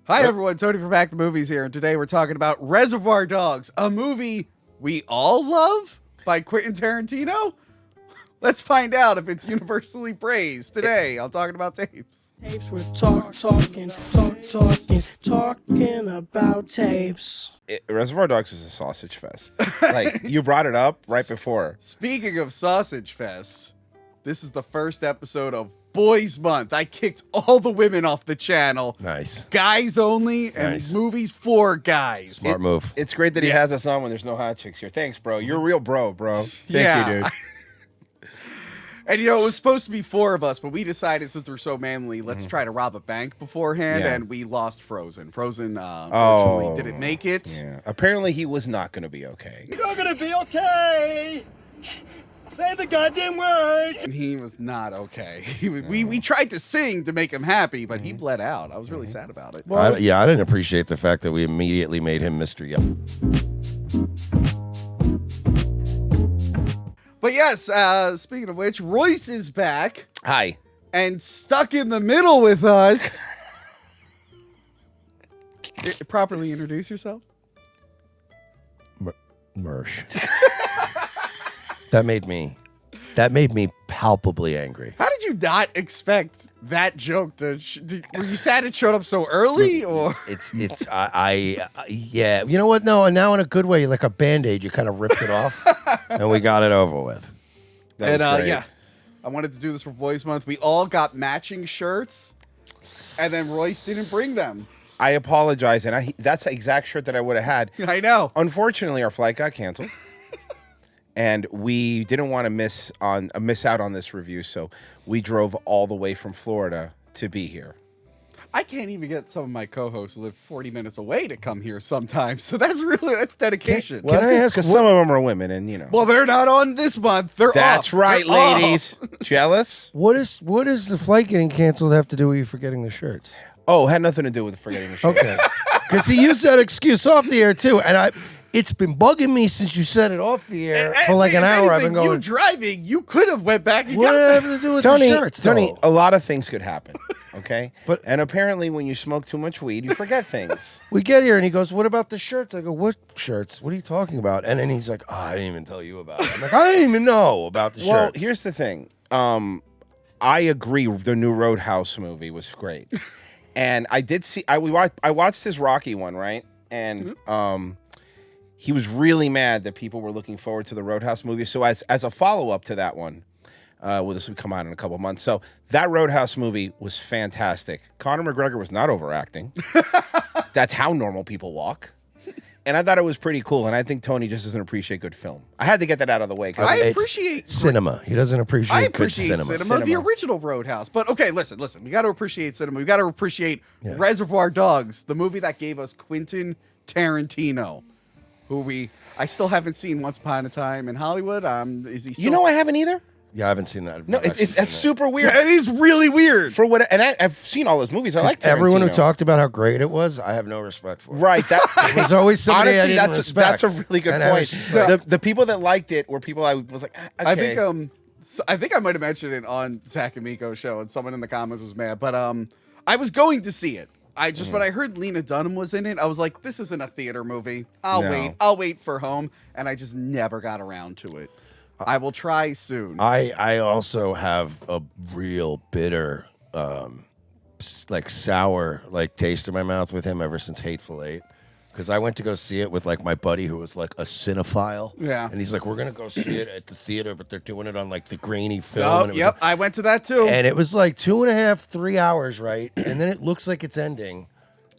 Hi, everyone. Tony from Back to Movies here, and today we're talking about Reservoir Dogs, a movie we all love by Quentin Tarantino. Let's find out if it's universally praised today. I'm talking about tapes. Tapes, we're talking about tapes. Reservoir Dogs was a sausage fest. Like, you brought it up right before. Speaking of Sausage Fest, this is the first episode of Boys Month. I kicked all the women off the channel. Nice. Guys only, and Nice. movies for guys. Smart move. It's great that he has us on when there's no hot chicks here. Thanks, bro. You're a real bro. Thank Yeah. you, dude. And, you know, it was supposed to be 4 of us, but we decided since we're so manly, let's try to rob a bank beforehand, Yeah. and we lost Frozen. Frozen, unfortunately, didn't make it. Yeah. Apparently, he was not going to be okay. You're gonna be okay. Say the goddamn word. And he was not okay. We tried to sing to make him happy, but he bled out. I was really sad about it. I didn't appreciate the fact that we immediately made him Mr. Yellow. But yes, speaking of which, Royce is back Hi. and stuck in the middle with us. Properly introduce yourself. Mersh. That made me palpably angry. How did you not expect that joke to? Were you sad it showed up so early, or Yeah. You know what? No, now in a good way, like a Band-Aid, you kind of ripped it off, and we got it over with. That was great. yeah, I wanted to do this for Boys Month. We all got matching shirts, and then Royce didn't bring them. I apologize, and that's the exact shirt that I would have had. I know. Unfortunately, our flight got canceled, and we didn't want to miss out on this review, so we drove all the way from Florida to be here. I can't even get some of my co-hosts who live 40 minutes away to come here sometimes. So that's dedication. Can I ask, Because some of them are women, and you know. Well, they're not on this month. They're That's off. right, They're off. ladies. Jealous? what does the flight getting canceled have to do with you forgetting the shirts? Oh, had nothing to do with forgetting the shirt. Okay. Because he used that excuse off the air too, and it's been bugging me since you said it off the air for like an hour. I've been going. You driving? You could have went back and What got does them. that have to do with Tony, the shirts? Tony, though? a lot of things could happen, okay? But- and apparently when you smoke too much weed, you forget things. We get here and he goes, "What about the shirts?" I go, "What shirts? What are you talking about?" And then he's like, "Oh, I didn't even tell you about it." I'm like, "I didn't even know about the Well, shirts." here's the thing. I agree the new Roadhouse movie was great. And I did see I watched his Rocky one, right? And he was really mad that people were looking forward to the Roadhouse movie. So as a follow-up to that one, well, this would come out in a couple months. So that Roadhouse movie was fantastic. Conor McGregor was not overacting. That's how normal people walk. And I thought it was pretty cool. And I think Tony just doesn't appreciate good film. I had to get that out of the way. I It's appreciate cinema. He doesn't appreciate, I good appreciate cinema, the original Roadhouse. But okay, listen. We got to appreciate cinema. We got to appreciate Reservoir Dogs, the movie that gave us Quentin Tarantino, who I still haven't seen Once Upon a Time in Hollywood. Is he still? You know I haven't either? Yeah, I haven't seen that. No, I've actually it's seen that. super weird. It is really weird. For what, and I've seen all those movies. I like Tarantino. Everyone who talked about how great it was, I have no respect for. Right, There's always somebody honestly, I didn't respect. that's a really good And I was point. just like- The people that liked it were people I was like, okay. I think I might have mentioned it on Zach and Miko's show, and someone in the comments was mad. But I was going to see it. When I heard Lena Dunham was in it, I was like, this isn't a theater movie. I'll wait for home, and I just never got around to it. I will try soon. I also have a real bitter, sour taste in my mouth with him ever since Hateful Eight. Because I went to go see it with my buddy who was like a cinephile. Yeah. And he's like, we're going to go see it at the theater, but they're doing it on the grainy film. Oh, yep, I went to that too. And it was 2.5, 3 hours, right? And then it looks like it's ending.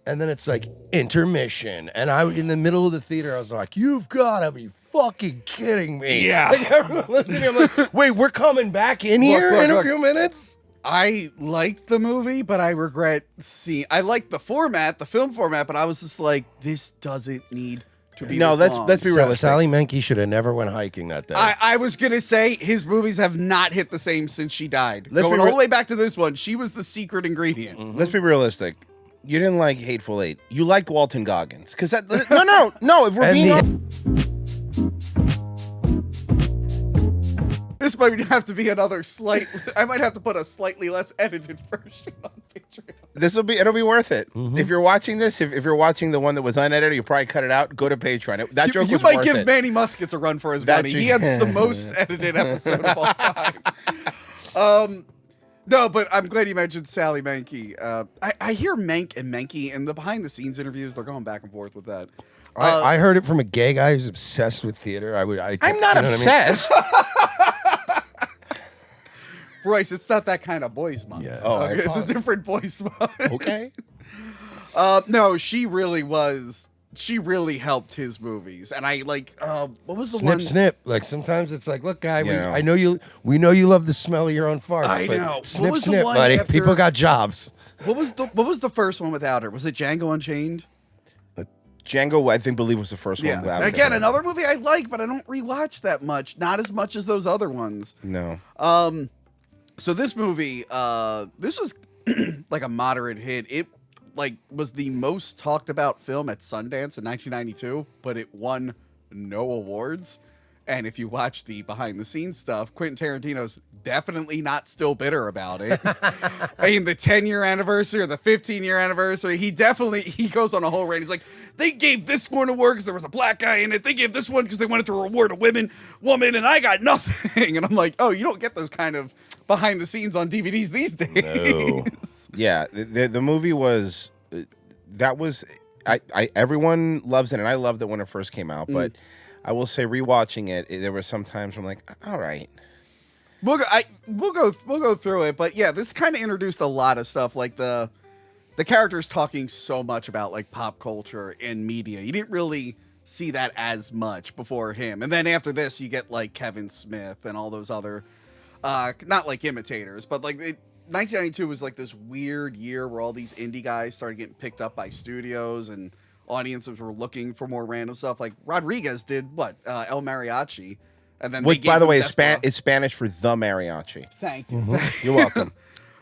And then it's intermission. And in the middle of the theater, I was like, you've got to be fucking kidding me. Yeah. Everyone looked at me, I'm like, wait, we're coming back in here in a few minutes? I liked the movie, but I regret seeing. I liked the format, the film format, but I was just like, this doesn't need to be. No, this let's be long. realistic. Sally Menke should have never went hiking that day. I was gonna say his movies have not hit the same since she died. Let's Going be all re- the way back to this one, she was the secret ingredient. Let's be realistic. You didn't like Hateful Eight. You liked Walton Goggins. Because that no. If we're And being This might have to be another slight. I might have to put a slightly less edited version on Patreon. It'll be worth it. If you're watching this, if you're watching the one that was unedited, you probably cut it out. Go to Patreon. That joke You was might worth give it. Manny Muskets a run for his That money. you- He has the most edited episode of all time. No, but I'm glad you mentioned Sally Menke. I hear Menk and Menke in the behind the scenes interviews. They're going back and forth with that. I heard it from a gay guy who's obsessed with theater. I'm not you know what I mean? obsessed. Royce, it's not that kind of boys month. Yeah. Oh, I Okay, it's a apologize. different boys month. Okay. No, she really was. She really helped his movies, and I like. What was the Snip, one? snip. Like sometimes it's like, look, guy, Yeah. I know you. We know you love the smell of your own farts. I but know. What Snip, was the snip, one buddy. after- People got jobs. What was the first one without her? Was it Django Unchained? Django, I believe, was the first one. Yeah. without Again, her. another movie I like, but I don't rewatch that much. Not as much as those other ones. No. So this movie, this was like a moderate hit. It like was the most talked about film at Sundance in 1992, but it won no awards. And if you watch the behind the scenes stuff, Quentin Tarantino's definitely not still bitter about it. I mean, the 10-year anniversary or the 15-year anniversary, he goes on a whole rant. He's like, they gave this one award because there was a black guy in it. They gave this one because they wanted to reward a woman, and I got nothing. And I'm like, oh, you don't get those kind of behind the scenes on DVDs these days. Yeah, the movie was that was I everyone loves it, and I loved it when it first came out. But I will say, rewatching it, there were some times where I'm like, all right. We'll go through it, but yeah, this kind of introduced a lot of stuff, like the characters talking so much about like pop culture and media. You didn't really see that as much before him, and then after this, you get like Kevin Smith and all those other, not like imitators, but like 1992 was like this weird year where all these indie guys started getting picked up by studios and audiences were looking for more random stuff. Like Rodriguez did what El Mariachi, and then Which, by the way, is Spanish for the mariachi. Thank you. You're welcome.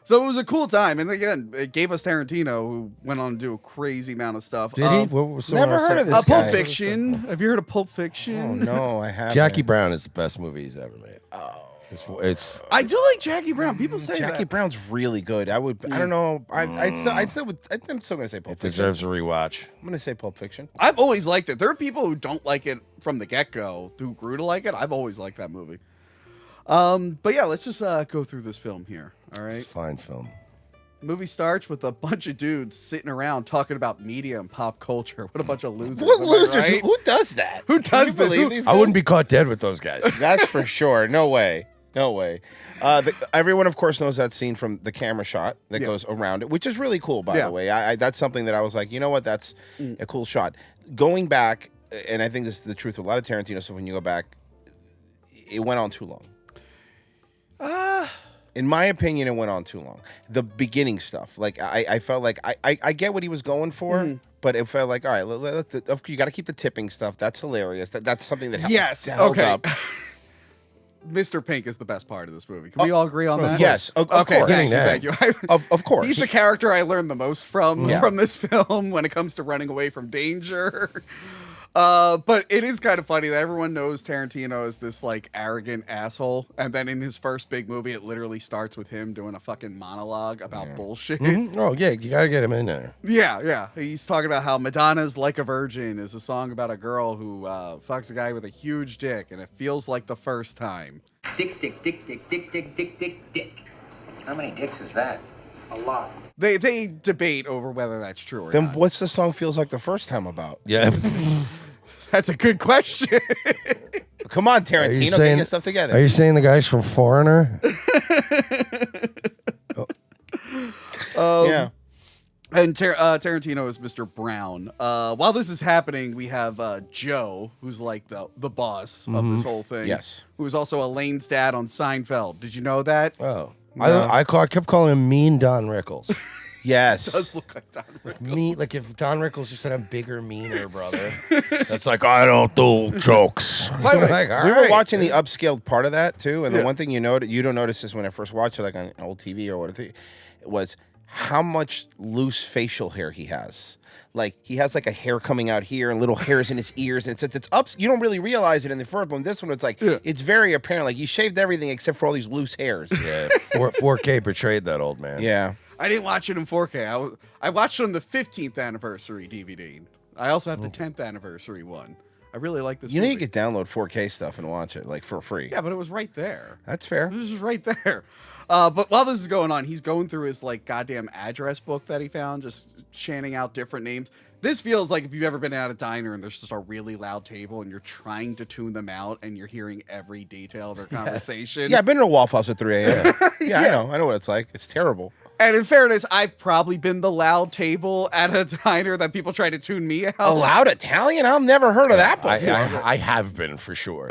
So it was a cool time, and again, it gave us Tarantino, who went on to do a crazy amount of stuff. Did he? What was the never one I heard of said? this Pulp guy. Fiction. Have you heard of Pulp Oh Fiction? no, I haven't. Jackie Brown is the best movie he's ever made. It's I do like Jackie Brown. People say Jackie that. Brown's really good. I don't know. I'm still gonna say Pulp Fiction. deserves a rewatch. I'm gonna say Pulp Fiction. I've always liked it. There are people who don't like it from the get-go, who grew to like it. I've always liked that movie. But yeah, let's just go through this film here. All right. It's a fine film. Movie starts with a bunch of dudes sitting around talking about media and pop culture. What a bunch of losers. What am I losers? right? Who does that? Who does Can you this? believe Who- these I guys? wouldn't be caught dead with those guys. That's for sure. No way. No way. Everyone, of course, knows that scene from the camera shot that Yeah. goes around it, which is really cool, by Yeah. the way. That's something that I was like, you know what? That's a cool shot. Going back, and I think this is the truth with a lot of Tarantino stuff, when you go back, it went on too long. In my opinion, it went on too long. The beginning stuff, like I felt like I get what he was going for, but it felt like, all right, you got to keep the tipping stuff. That's hilarious. That's something that Yes. held Okay. up. Mr. Pink is the best part of this movie. Can we all agree on that? Yes, of Okay, course. thank you. Of course. He's the character I learned the most from Yeah. this film when it comes to running away from danger. But it is kind of funny that everyone knows Tarantino is this like arrogant asshole, and then in his first big movie, it literally starts with him doing a fucking monologue about bullshit. Oh yeah, you gotta get him in there. Yeah. He's talking about how Madonna's "Like a Virgin" is a song about a girl who fucks a guy with a huge dick, and it feels like the first time. Dick, dick, dick, dick, dick, dick, dick, dick, dick. How many dicks is that? A lot. They debate over whether that's true or Then not. what's the song feels like the first time about? Yeah. That's a good question. Come on, Tarantino, get your stuff together. Are you saying the guy's from Foreigner? Yeah. And Tarantino is Mr. Brown. While this is happening, we have Joe, who's like the boss of this whole thing. Yes. Who is also Elaine's dad on Seinfeld. Did you know that? Oh, I kept calling him Mean Don Rickles. Yes. Does look like Don Rickles. Mean, like if Don Rickles just said I'm bigger, meaner, brother. That's like I don't do jokes. By the way, Like, all We were right. watching the upscaled part of that too, and Yeah. the one thing you don't notice this when I first watched it, like on old TV or whatever, was how much loose facial hair he has. Like he has like a hair coming out here and little hairs in his ears, and since it's up, you don't really realize it in the first one. This one, it's like it's very apparent. Like he shaved everything except for all these loose hairs. Yeah, 4K portrayed that old man. Yeah. I didn't watch it in 4K. I watched it on the 15th anniversary DVD. I also have the 10th anniversary one. I really like this You know, movie. you could download 4K stuff and watch it like for free. Yeah, but it was right there. That's fair. It was just right there. But while this is going on, he's going through his like goddamn address book that he found, just chanting out different names. This feels like if you've ever been at a diner and there's just a really loud table and you're trying to tune them out and you're hearing every detail of their conversation. Yeah, I've been to a Waffle House at 3 a.m. Yeah, I know what it's like. It's terrible. And in fairness, I've probably been the loud table at a diner that people try to tune me out. A loud Italian? I've never heard of that before. I have been for sure.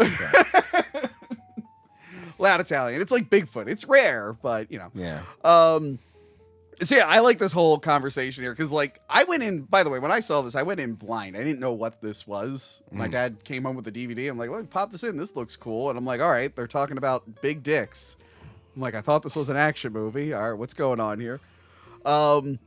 Loud Italian. It's like Bigfoot. It's rare, but you know. Yeah. So yeah, I like this whole conversation here because like I went in, by the way, when I saw this, I went in blind. I didn't know what this was. My dad came home with the DVD. I'm like, let me pop this in. This looks cool. And I'm like, all right, they're talking about big dicks. I'm like, I thought this was an action movie. All right, what's going on here? So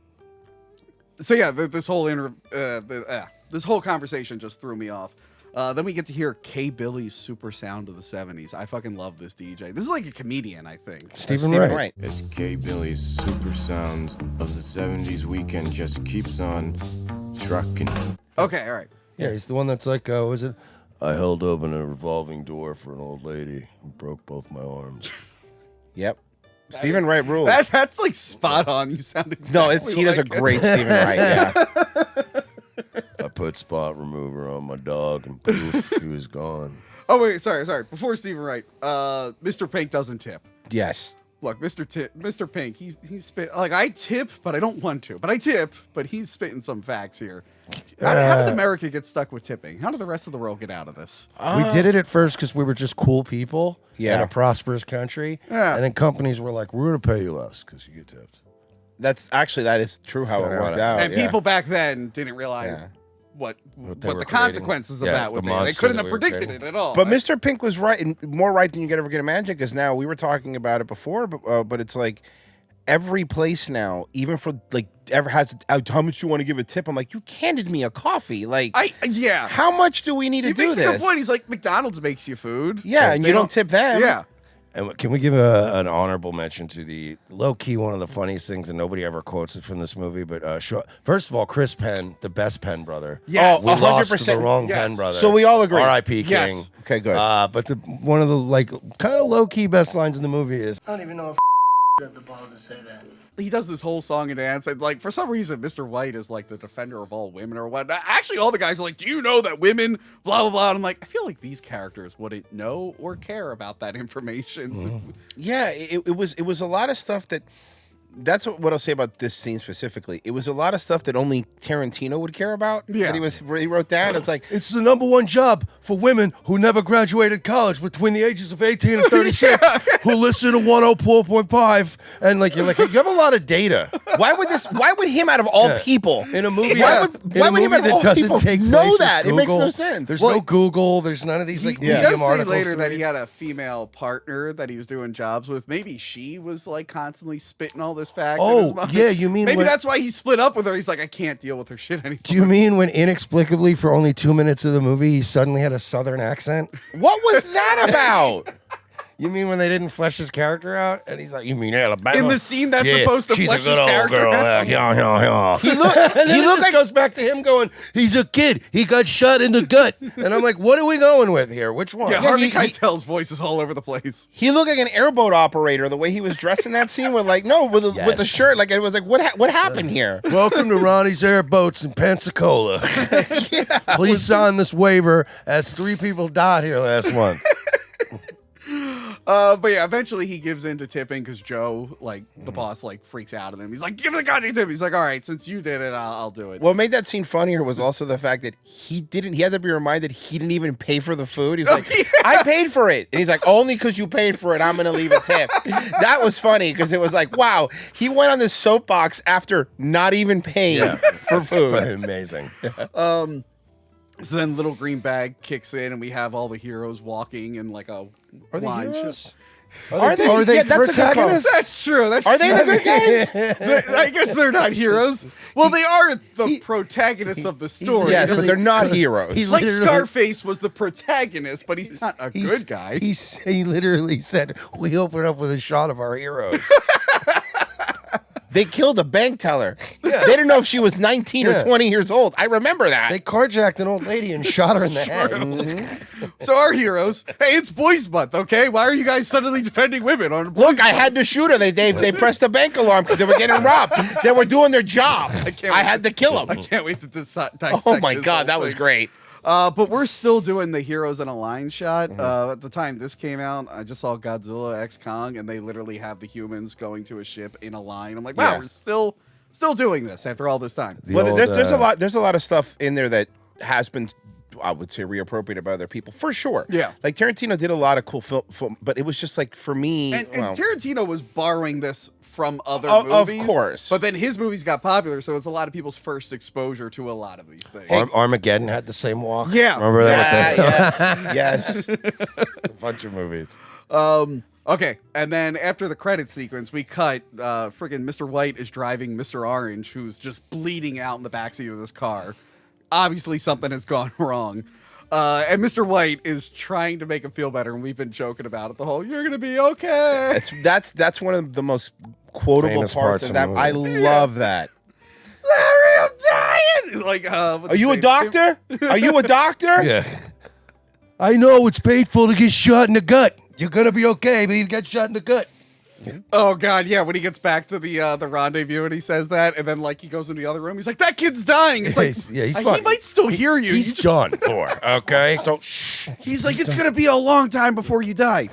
yeah, this whole conversation just threw me off. Then we get to hear K. Billy's super sound of the 70s. I fucking love this DJ. This is like a comedian, I think. Stephen Wright. It's K. Billy's super sounds of the 70s weekend just keeps on trucking. Okay, all right. Yeah, he's the one that's like, was it? I held open a revolving door for an old lady who broke both my arms. Yep. Stephen Wright rules. That's like spot on. You sound exactly he does a like it. great Stephen Wright. Yeah. I put spot remover on my dog and poof, he was gone. Oh wait, sorry. Before Stephen Wright, Mr. Pink doesn't tip. Yes. Look, Mr. Pink, he's spit like I tip, but I don't want to. But I tip, but he's spitting some facts here. How did America get stuck with tipping? How did the rest of the world get out of this? We did it at first because we were just cool people in Yeah. a prosperous country. Yeah. And then companies were like, we're going to pay you less because you get tipped. That is true how it worked out. And yeah. people back then didn't realize Yeah. what they the were consequences creating. of Yeah, that would the be. They monster couldn't that have we were predicted creating. it at all. But Mr. Pink was right, and more right than you could ever get imagine, because now we were talking about it before, but it's like every place now, even for like ever has how much you want to give a tip. I'm like, you handed me a coffee. Like, yeah. how much do we need to He do makes this? a good point. He's like, McDonald's makes you food. Yeah, and They you don't tip them. Yeah. And can we give an honorable mention to the low-key one of the funniest things, and nobody ever quotes it from this movie, but first of all, Chris Penn, the best Penn brother. Yes. We lost to 100%. the wrong Yes. Penn brother. So we all agree. R.I.P. King. Yes. Okay, good. But one of the like kind of low-key best lines in the movie is, I don't even know if had the balls to say that. He does this whole song and dance, and like for some reason, Mr. White is like the defender of all women or what. Actually, all the guys are like, "Do you know that women?" Blah blah blah. And I'm like, I feel like these characters wouldn't know or care about that information. So, Yeah, it was a lot of stuff that. That's what I'll say about this scene specifically. It was a lot of stuff that only Tarantino would care about. Yeah. that he wrote down. It's like it's the #1 job for women who never graduated college between the ages of 18 and 36 who listen to 104.5 and like you have a lot of data why would him out of all people in a movie why would him out of all that doesn't people take know place with that? It makes Google. no sense. There's Well, no Google. There's none of these like he does Medium say articles later to that read. he had a female partner that he was doing jobs with. Maybe she was like constantly spitting all this fact. in his mouth. Yeah, you mean maybe when- that's why he split up with her. He's like, I can't deal with her shit anymore. Do you mean when inexplicably for only 2 minutes of the movie he suddenly had a southern accent? What was that about? You mean when they didn't flesh his character out? And he's like, you mean Alabama? In the scene that's supposed to she's flesh a good his old character girl. out. Yeah. He looked And then he it looked just like goes back to him going, he's a kid. He got shot in the gut. And I'm like, what are we going with here? Which one? Yeah, Harvey Keitel's voice is all over the place. he looked like an airboat operator the way he was dressed in that scene with with the Yes. shirt. Like it was like what happened here? Welcome to Ronnie's Airboats in Pensacola. Please sign this waiver as 3 people died here last month. But yeah, eventually he gives in to tipping because Joe, like the boss, like freaks out at him. He's like, "Give the goddamn tip." He's like, "All right, since you did it, I'll do it." What made that scene funnier was also the fact that he had to be reminded he didn't even pay for the food. He's like, I paid for it. And he's like, only because you paid for it, I'm going to leave a tip. That was funny because it was like, wow, he went on this soapbox after not even paying for food. Amazing. So then Little Green Bag kicks in, and we have all the heroes walking in like a line. Are they? Are they Yeah, that's a good call. protagonists? That's true. That's Are they true. the good guys? I guess they're not heroes. Well, they are the protagonists of the story. Yes, but they're not heroes. He Like literally- Scarface was the protagonist, but he's not a good guy. He literally said, we open up with a shot of our heroes. They killed a bank teller. They didn't know if she was 19 or 20 years old. I remember that. They carjacked an old lady and shot her in the head. So our heroes, hey, it's Boys Month, okay? Why are you guys suddenly defending women on Boys Look, I had to shoot her. They pressed the bank alarm because they were getting robbed. They were doing their job. I had to kill them. I can't wait to dissect Oh my this God, whole that was thing. great. But we're still doing the heroes in a line shot. At the time this came out, I just saw Godzilla X Kong, and they literally have the humans going to a ship in a line. I'm like, wow, Yeah. we're still doing this after all this time. Well, there's a lot of stuff in there that has been, I would say, reappropriated by other people for sure. Yeah. Like Tarantino did a lot of cool film, but it was just like for me. And well, Tarantino was borrowing this from other Of movies. course. But then his movies got popular, so it's a lot of people's first exposure to a lot of these things. Armageddon had the same walk. Yeah. Remember that? yes. A bunch of movies. Okay, and then after the credit sequence, we cut. Friggin' Mr. White is driving Mr. Orange, who's just bleeding out in the backseat of this car. Obviously, something has gone wrong. And Mr. White is trying to make him feel better, and we've been joking about it the whole. You're gonna be okay. That's one of the most quotable Famous parts of of that. the I movie. love that. Larry, I'm dying. Like, what's Are you a his name? doctor? Are you a doctor? Yeah. I know it's painful to get shot in the gut. You're gonna be okay, but you get shot in the gut. Oh God, yeah. When he gets back to the rendezvous and he says that, and then like he goes into the other room, he's like, "That kid's dying." It's like, he's he fine. might still hear you. He's You just- done for. Okay, don't. Shh. He's like, "It's gonna be a long time before you die."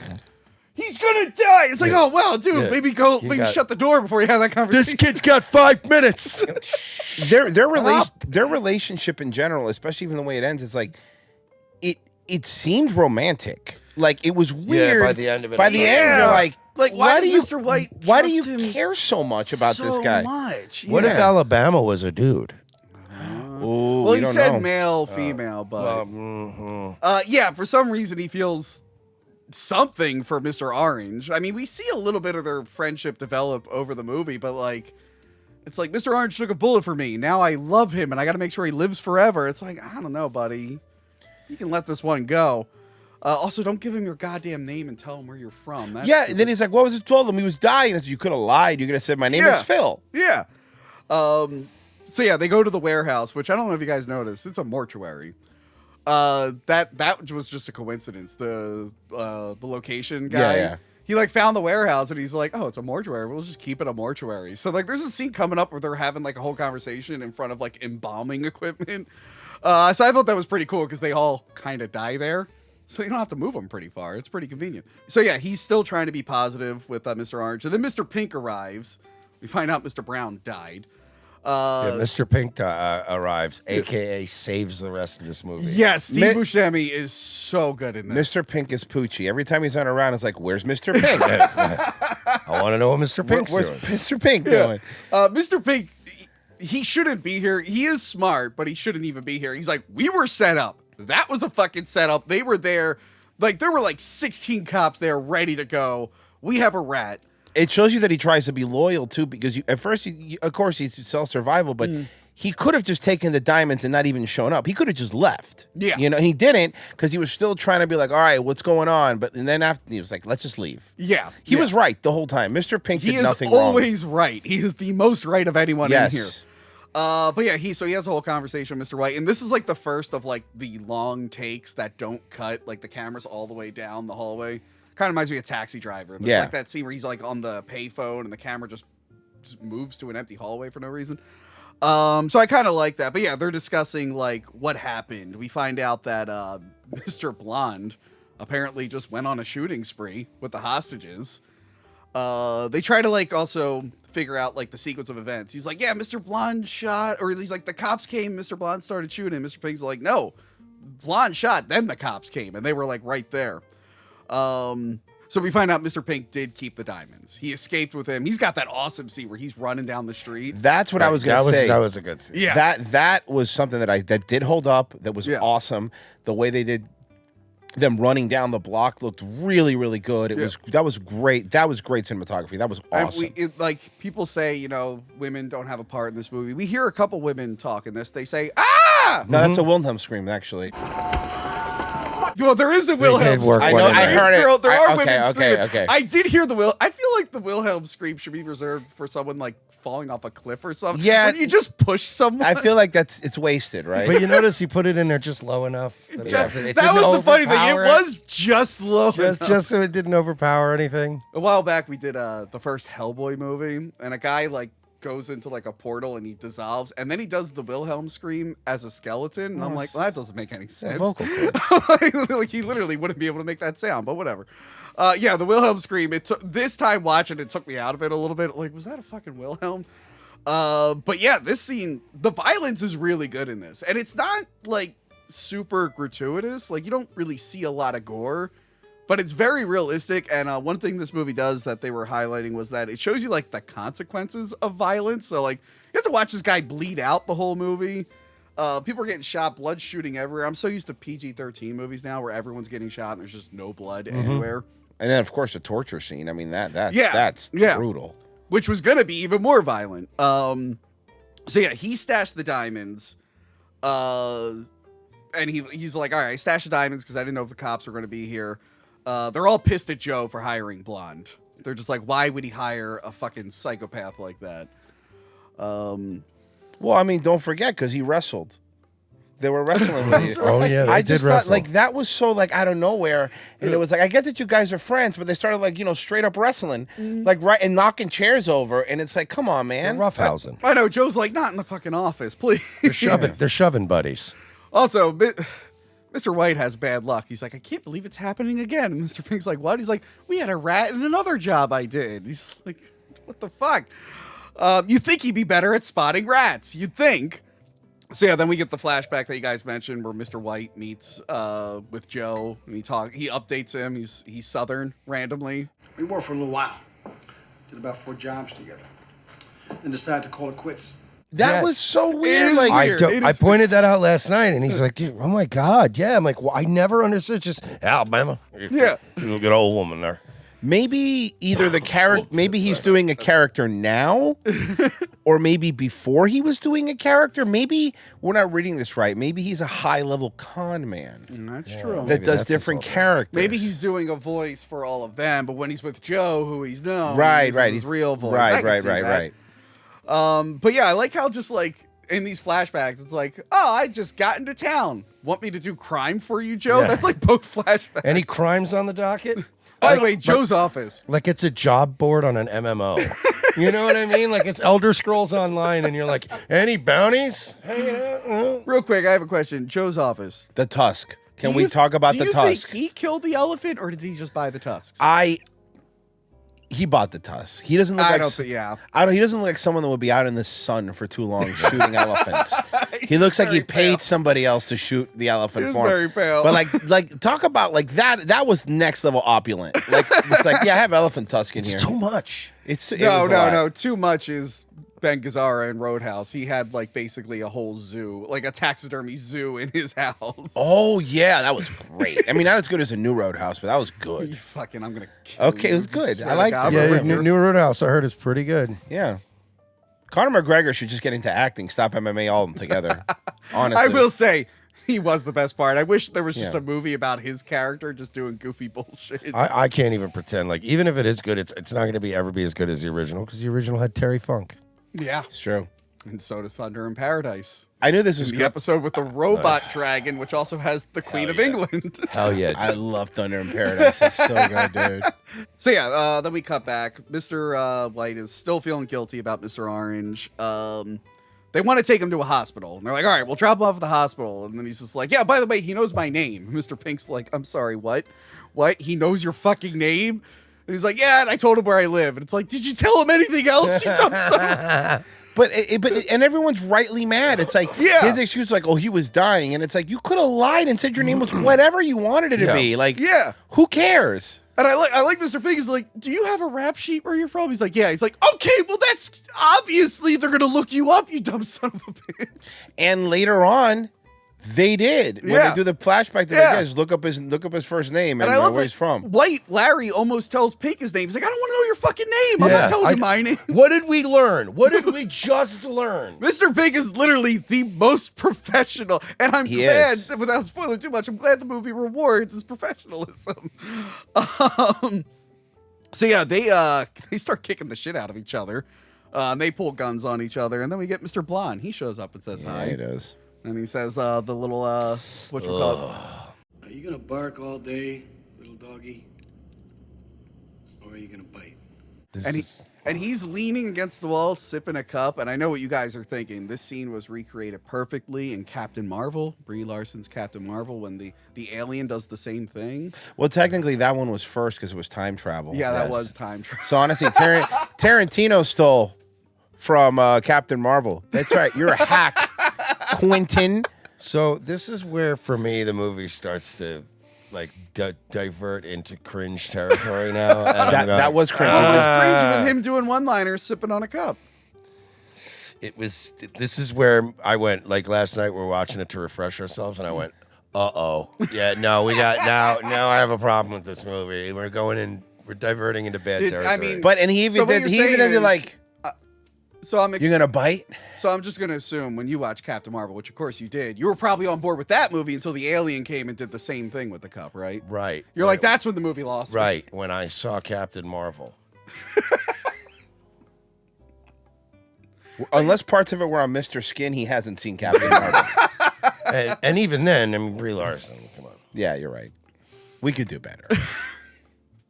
He's gonna die. It's like, oh wow, dude, Yeah. maybe You maybe got- shut the door before you have that conversation. This kid's got 5 minutes. Their relationship in general, especially even the way it ends, it's like it seemed romantic. Like it was weird. by the end of it, By the yeah. end, you're like, why do does you, Mr. White Why do trust you him care so much about this so guy? much? What if Yeah. Alabama was a dude? Ooh, Well, we he don't said know. male, female, but Mm-hmm. yeah, for some reason he feels something for Mr. Orange. I mean, we see a little bit of their friendship develop over the movie, but like, it's like Mr. Orange took a bullet for me. Now I love him, and I got to make sure he lives forever. It's like, I don't know, buddy. You can let this one go. Also, don't give him your goddamn name and tell him where you're from. That's Yeah, and then he's like, "What was it?" Told him he was dying. I said, "You could have lied. You could have said my name Yeah. is Phil." Yeah. So yeah, they go to the warehouse, which I don't know if you guys noticed. It's a mortuary. That was just a coincidence. The location guy, Yeah. he like found the warehouse and he's like, "Oh, it's a mortuary. We'll just keep it a mortuary." So like, there's a scene coming up where they're having like a whole conversation in front of like embalming equipment. So I thought that was pretty cool because they all kind of die there. So you don't have to move them pretty far. It's pretty convenient. So yeah, he's still trying to be positive with Mr. Orange. And then Mr. Pink arrives. We find out Mr. Brown died. Mr. Pink arrives, aka saves the rest of this movie. Yes, Steve Mi- Buscemi is so good in this. Mr. Pink is Poochie. Every time he's on around, it's like, "Where's Mr. Pink? I want to know what Mr. Pink's Where's doing. Mr. Pink doing?" Mr. Pink, he shouldn't be here. He is smart, but he shouldn't even be here. He's like, we were set up. That was a fucking setup. They were there. Like, there were like 16 cops there ready to go. We have a rat. It shows you that he tries to be loyal too, because at first, of course, he's self-survival, but he could have just taken the diamonds and not even shown up. He could have just left. Yeah. You know, and he didn't because he was still trying to be like, "All right, what's going on?" But and then after he was like, "Let's just leave." Yeah. He was right the whole time. Mr. Pink He did is nothing wrong. always right. He is the most right of anyone in here. Yes. But yeah, he has a whole conversation with Mr. White, and this is like the first of like the long takes that don't cut, like the camera's all the way down the hallway. Kind of reminds me of Taxi Driver. There's Yeah. like that scene where he's like on the payphone and the camera just moves to an empty hallway for no reason. So I kind of like that. But yeah, they're discussing like what happened. We find out that Mr. Blonde apparently just went on a shooting spree with the hostages. They try to like also figure out like the sequence of events. He's like, yeah, Mr. Blonde shot, or he's like, the cops came, Mr. Blonde started shooting. Mr. Pink's like, no, Blonde shot, then the cops came, and they were like right there. So we find out Mr. Pink did keep the diamonds. He escaped with him. He's got that awesome scene where he's running down the street. That's what I was going to say. That was a good scene. Yeah. That was something that did hold up. That was Yeah. awesome. The way they did them running down the block looked really, really good. That was great. That was great cinematography. That was awesome. And like people say, you know, women don't have a part in this movie. We hear a couple women talk in this. They say, ah! No, that's a Wilhelm scream, actually. What Well, there is a Wilhelm. did work scream. one in I there. heard it. There are women Okay, screaming. okay. I did hear the Will. I feel like the Wilhelm scream should be reserved for someone like falling off a cliff or something. Yeah. When you just push someone. I feel like it's wasted, right? But you notice he put it in there just low enough. That, that was the funny thing. It was just low enough. just so it didn't overpower anything. A while back, we did the first Hellboy movie, and a guy like goes into like a portal and he dissolves, and then he does the Wilhelm scream as a skeleton, and I'm like, well, that doesn't make any sense. Vocal cords. Like he literally wouldn't be able to make that sound, but whatever. Yeah, the Wilhelm scream. It took this time watching it took me out of it a little bit. Like, was that a fucking Wilhelm? But yeah, this scene, the violence is really good in this, and it's not like super gratuitous. Like you don't really see a lot of gore. But it's very realistic, and one thing this movie does that they were highlighting was that it shows you, like, the consequences of violence. So, like, you have to watch this guy bleed out the whole movie. People are getting shot, blood shooting everywhere. I'm so used to PG-13 movies now where everyone's getting shot and there's just no blood anywhere. And then, of course, the torture scene. I mean, that's brutal. Which was going to be even more violent. So, yeah, he stashed the diamonds. And he's like, all right, I stashed the diamonds because I didn't know if the cops were going to be here. They're all pissed at Joe for hiring Blonde. They're just like, why would he hire a fucking psychopath like that? Well, I mean, don't forget, because he wrestled. They were wrestling with you. Oh yeah, I did just wrestle. thought, like, that was so, like, out of nowhere. And it was like, I get that you guys are friends, but they started, like, straight up wrestling. Like, right, and knocking chairs over. And it's like, come on, man. Roughhousing. I know, Joe's like, not in the fucking office, please. They're shoving buddies. Also, Mr. White has bad luck. He's like, I can't believe it's happening again. And Mr. Pink's like, what? He's like, we had a rat in another job I did. He's like, what the fuck? You think he'd be better at spotting rats. You'd think. So yeah, then we get the flashback that you guys mentioned where Mr. White meets with Joe and he updates him. He's Southern randomly. We worked for a little while. Did about 4 jobs together. Then decided to call it quits. That Yes. was so It weird. is Like, weird. I pointed that out last night, and he's like, "Oh my god, yeah." I'm like, "Well, I never understood." Just Alabama, Yeah. you get old woman there. maybe either the character, maybe he's doing a character now, or maybe before he was doing a character. Maybe we're not reading this right. Maybe he's a high-level con man That's true. that Maybe does that's his different whole thing. characters. Maybe he's doing a voice for all of them, but when he's with Joe, who he's known, right, he uses right. his He's real voice. I can see that. Right. But yeah, I like how just like in these flashbacks, it's like, oh, I just got into town. Want me to do crime for you, Joe? Yeah. That's like both flashbacks. Any crimes on the docket? By the way, Joe's office. Like it's a job board on an MMO. You know what I mean? Like it's Elder Scrolls Online, and you're like, any bounties? Real quick, I have a question. Joe's office. The tusk. Can Do we you- talk about do the you tusk? think he killed the elephant, or did he just buy the tusks? He bought the tusk. He doesn't look I like don't think. Yeah. He doesn't look like someone that would be out in the sun for too long shooting elephants. He looks like he very paid pale. somebody else to shoot the elephant He was for him. very pale. But like talk about like that. That was next level opulent. Like it's like, yeah, I have elephant tusk in It's here. too much. It was a lot. No. Too much is Ben Gazzara in Roadhouse. He had like basically a whole zoo, like a taxidermy zoo in his house. Oh yeah, that was great. I mean, not as good as a new Roadhouse, but that was You good. fucking, I'm gonna kill Okay, you. it was good. Swear I to liked God, it. I'm Yeah, gonna rip New Roadhouse, I heard, is pretty good. Yeah. Conor McGregor should just get into acting. Stop MMA all together. Honestly, I will say he was the best part. I wish there was just Yeah. a movie about his character just doing goofy bullshit. I can't even pretend. Like, even if it is good, it's not going to ever be as good as the original, because the original had Terry Funk. Yeah, It's true. and so does Thunder in Paradise. I knew this was The good. episode with the robot dragon, which also has the Queen of England. Hell yeah. I love Thunder in Paradise. It's so good, dude. So yeah, then we cut back. Mr. White is still feeling guilty about Mr. Orange. They want to take him to a hospital. And they're like, all right, we'll drop him off at the hospital. And then he's just like, yeah, by the way, he knows my name. Mr. Pink's like, I'm sorry, what? What? He knows your fucking name? And he's like, yeah, and I told him where I live. And it's like, did you tell him anything else? You dumb son. But and everyone's rightly mad. It's like Yeah. his excuse, like, oh, he was dying, and it's like you could have lied and said your name was whatever you wanted it to Yeah. be. Like, Yeah. who cares? And I like Mr. Pink. He's like, do you have a rap sheet where you're from? He's like, yeah. He's like, okay, well, that's obviously they're going to look you up, you dumb son of a bitch. And later on, they did when Yeah. they do the flashback. They're Yeah. like, yes, look up his first name and, And I love where that he's from. White Larry almost tells Pink his name. He's like, I don't want to know your your fucking name. I'm not telling you my name. What did we learn? What did we just learn? Mr. Pink is literally the most professional, and I'm glad, without spoiling too much, I'm glad the movie rewards his professionalism. So yeah, they start kicking the shit out of each other. They pull guns on each other, and then we get Mr. Blonde. He shows up and says hi. He does. And he says the little what you call it? Are you gonna bark all day, little doggy? Or are you gonna bite? And he's leaning against the wall, sipping a cup. And I know what you guys are thinking. This scene was recreated perfectly in Captain Marvel, Brie Larson's Captain Marvel, when the alien does the same thing. Well, technically, that one was first because it was time travel. Yeah, that was time travel. So honestly, Tarantino stole from Captain Marvel. That's right. You're a hack, Quentin. So this is where, for me, the movie starts to like divert into cringe territory now. That was cringe. It was cringe with him doing one-liners, sipping on a cup. This is where I went, like last night we're watching it to refresh ourselves, and I went, uh-oh. Yeah, no, we got, now I have a problem with this movie. We're diverting into bad territory. I mean, But, and he even did like, so you're going to bite? So I'm just going to assume when you watch Captain Marvel, which of course you did, you were probably on board with that movie until the alien came and did the same thing with the cup, right? Right. You're like, that's when the movie lost me. Right, when I saw Captain Marvel. Unless parts of it were on Mr. Skin, he hasn't seen Captain Marvel. and even then, I mean, Brie Larson, come on. Yeah, you're right. We could do better.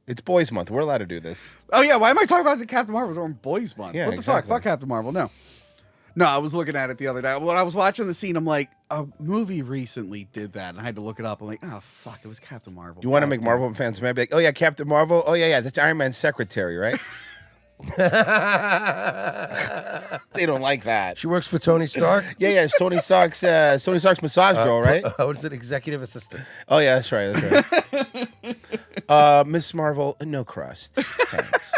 It's Boys Month. We're allowed to do this. Oh, yeah. Why am I talking about the Captain Marvel during Boys Month? Yeah, what the fuck? exactly. Fuck Captain Marvel. No, I was looking at it the other day. When I was watching the scene, I'm like, a movie recently did that, and I had to look it up. I'm like, oh, fuck, it was Captain Marvel. You want to make Marvel fans mad? Be like, oh, yeah, Captain Marvel? Oh, yeah, that's Iron Man's secretary, right? They don't like that. She works for Tony Stark? Yeah, it's Tony Stark's massage girl, right? What is it? Executive assistant. Oh, yeah, that's right. That's right. Miss Marvel, no crust. Thanks.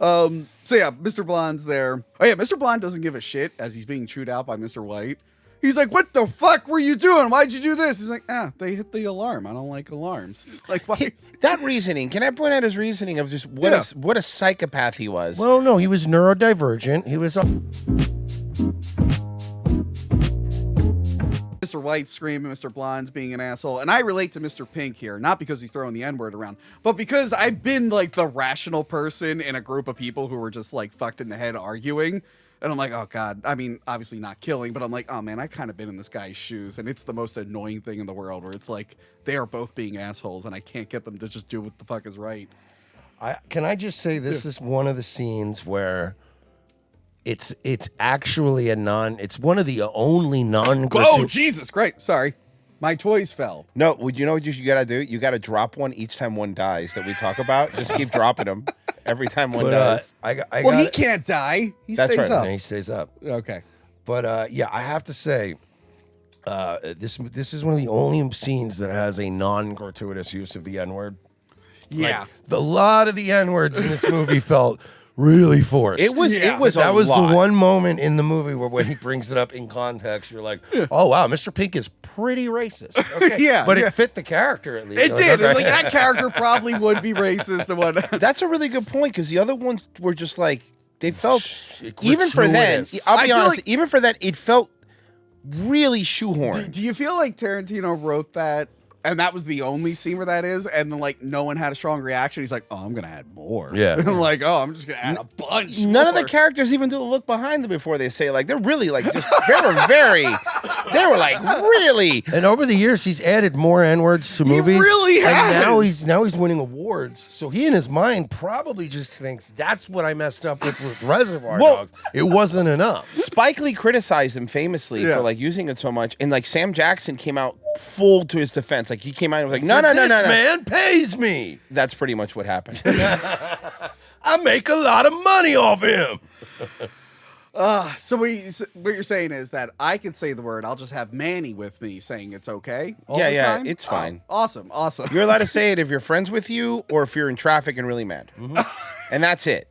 So yeah, Mr. Blonde's there. Oh yeah, Mr. Blonde doesn't give a shit as he's being chewed out by Mr. White. He's like, what the fuck were you doing? Why'd you do this? He's like, they hit the alarm. I don't like alarms. It's like, why? That reasoning, can I point out his reasoning of just what a psychopath he was? Well, no, he was neurodivergent. He was... Mr. White screaming, Mr. Blonde's being an asshole. And I relate to Mr. Pink here, not because he's throwing the N-word around, but because I've been like the rational person in a group of people who were just like fucked in the head arguing. And I'm like, oh God, I mean, obviously not killing, but I'm like, oh man, I kind of been in this guy's shoes. And it's the most annoying thing in the world where it's like, they are both being assholes and I can't get them to just do what the fuck is right. Can I just say this is one of the scenes where it's actually it's one of the only Oh, Jesus, great. Sorry. My toys fell. No, you know what you gotta do? You gotta drop one each time one dies that we talk about. Just keep dropping them every time one dies. He can't die. He stays up. He stays up. Okay. But yeah, I have to say, this is one of the only scenes that has a non-gratuitous use of the N-word. Yeah. Like, a lot of the N-words in this movie felt really forced. It was That was the one moment in the movie where when he brings it up in context, you're like, oh wow, Mr. Pink is pretty racist. Okay. But it fit the character at least. It did. Okay. Like, that character probably would be racist and whatnot. That's a really good point because the other ones were just like they felt even for then. I'll be honest, even for that, it felt really shoehorned. Do you feel like Tarantino wrote that? And that was the only scene where that is, and then like no one had a strong reaction. He's like, "Oh, I'm gonna add more." Yeah, I'm like, "Oh, I'm just gonna add a bunch." None of the characters even do a look behind them before they say like they're really like just they were like really. And over the years, he's added more N-words to movies. He really has. And now he's winning awards. So he in his mind probably just thinks that's what I messed up with Reservoir Dogs. It wasn't enough. Spike Lee criticized him famously for like using it so much, and like Sam Jackson came out full to his defense. Like he came out and was like, no, this man pays me. That's pretty much what happened. I make a lot of money off him. So what you're saying is that I could say the word. I'll just have Manny with me saying it's okay. All the time? It's fine. Oh, awesome. You're allowed to say it if you're friends with you or if you're in traffic and really mad, and that's it.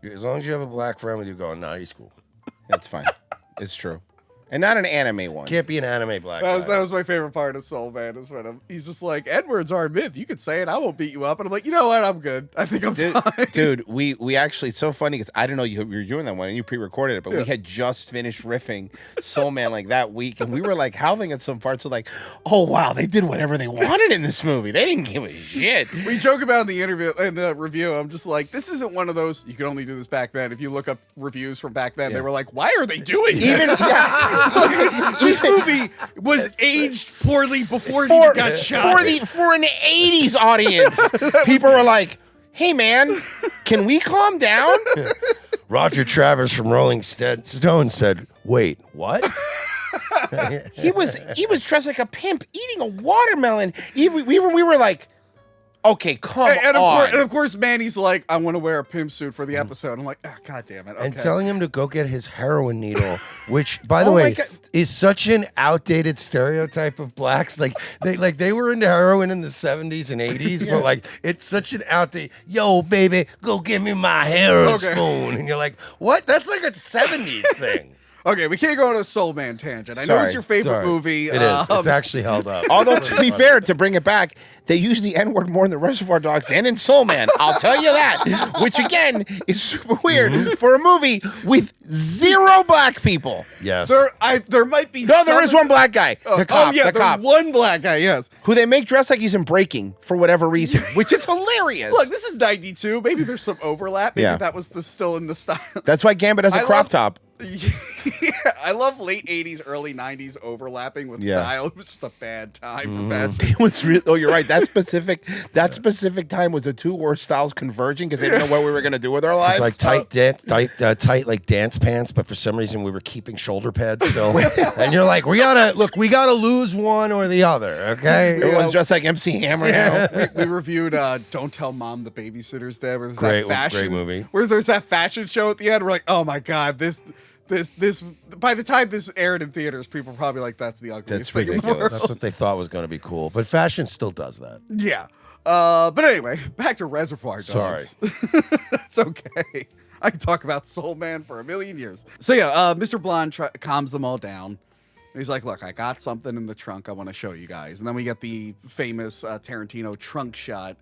As long as you have a black friend with you going, nah, he's cool. That's fine. It's true. And not an anime one. Can't be an anime black guy. That was my favorite part of Soul Man is when he's just like, N-words are a myth. You could say it. I won't beat you up. And I'm like, you know what? I'm good. I think I'm fine. Dude, we actually, it's so funny because I didn't know you were doing that one and you pre-recorded it, but we had just finished riffing Soul Man like that week. And we were like howling at some parts of like, oh, wow, they did whatever they wanted in this movie. They didn't give a shit. We joke about in the interview in the review. I'm just like, this isn't one of those, you could only do this back then. If you look up reviews from back then, they were like, why are they doing this? This movie was aged poorly before it even got shot. For an 80s audience, people were like, hey, man, can we calm down? Roger Travers from Rolling Stone said, wait, what? He was dressed like a pimp eating a watermelon. We were like, okay, come on. And of course, Manny's like, I want to wear a pimp suit for the episode. I'm like, oh, God damn it. Okay. And telling him to go get his heroin needle, which, by the way, is such an outdated stereotype of blacks. Like they were into heroin in the 70s and 80s, but like it's such an outdated. Yo, baby, go give me my heroin spoon, and you're like, what? That's like a 70s thing. Okay, we can't go on a Soul Man tangent. I know it's your favorite movie. It is. It's actually held up. Although, to be fair, to bring it back, they use the N-word more in the Reservoir Dogs than in Soul Man. I'll tell you that. Which, again, is super weird for a movie with 0 black people. Yes. There might be there is one black guy. The cop. The cop. One black guy, yes. Who they make dress like he's in Breaking for whatever reason, which is hilarious. Look, this is 92. Maybe there's some overlap. Maybe that was still in the style. That's why Gambit has a crop top. Yeah, I love late 80s, early 90s overlapping with style. It was just a bad time for fashion. It was real. Oh, you're right. That specific time was the two worst styles converging because they didn't know what we were gonna do with our lives. It's like tight like dance pants, but for some reason we were keeping shoulder pads still. And you're like, we gotta lose one or the other. Okay, everyone's dressed like MC Hammer now. We reviewed "Don't Tell Mom the Babysitter's Dead." Where there's great movie. Where there's that fashion show at the end. We're like, oh my god, this. By the time this aired in theaters, people were probably like, that's the ugliest thing in the world. That's what they thought was going to be cool. But fashion still does that. Yeah. But anyway, back to Reservoir Dogs. Sorry. It's okay. I can talk about Soul Man for a million years. So yeah, Mr. Blonde calms them all down. He's like, look, I got something in the trunk I want to show you guys. And then we get the famous Tarantino trunk shot.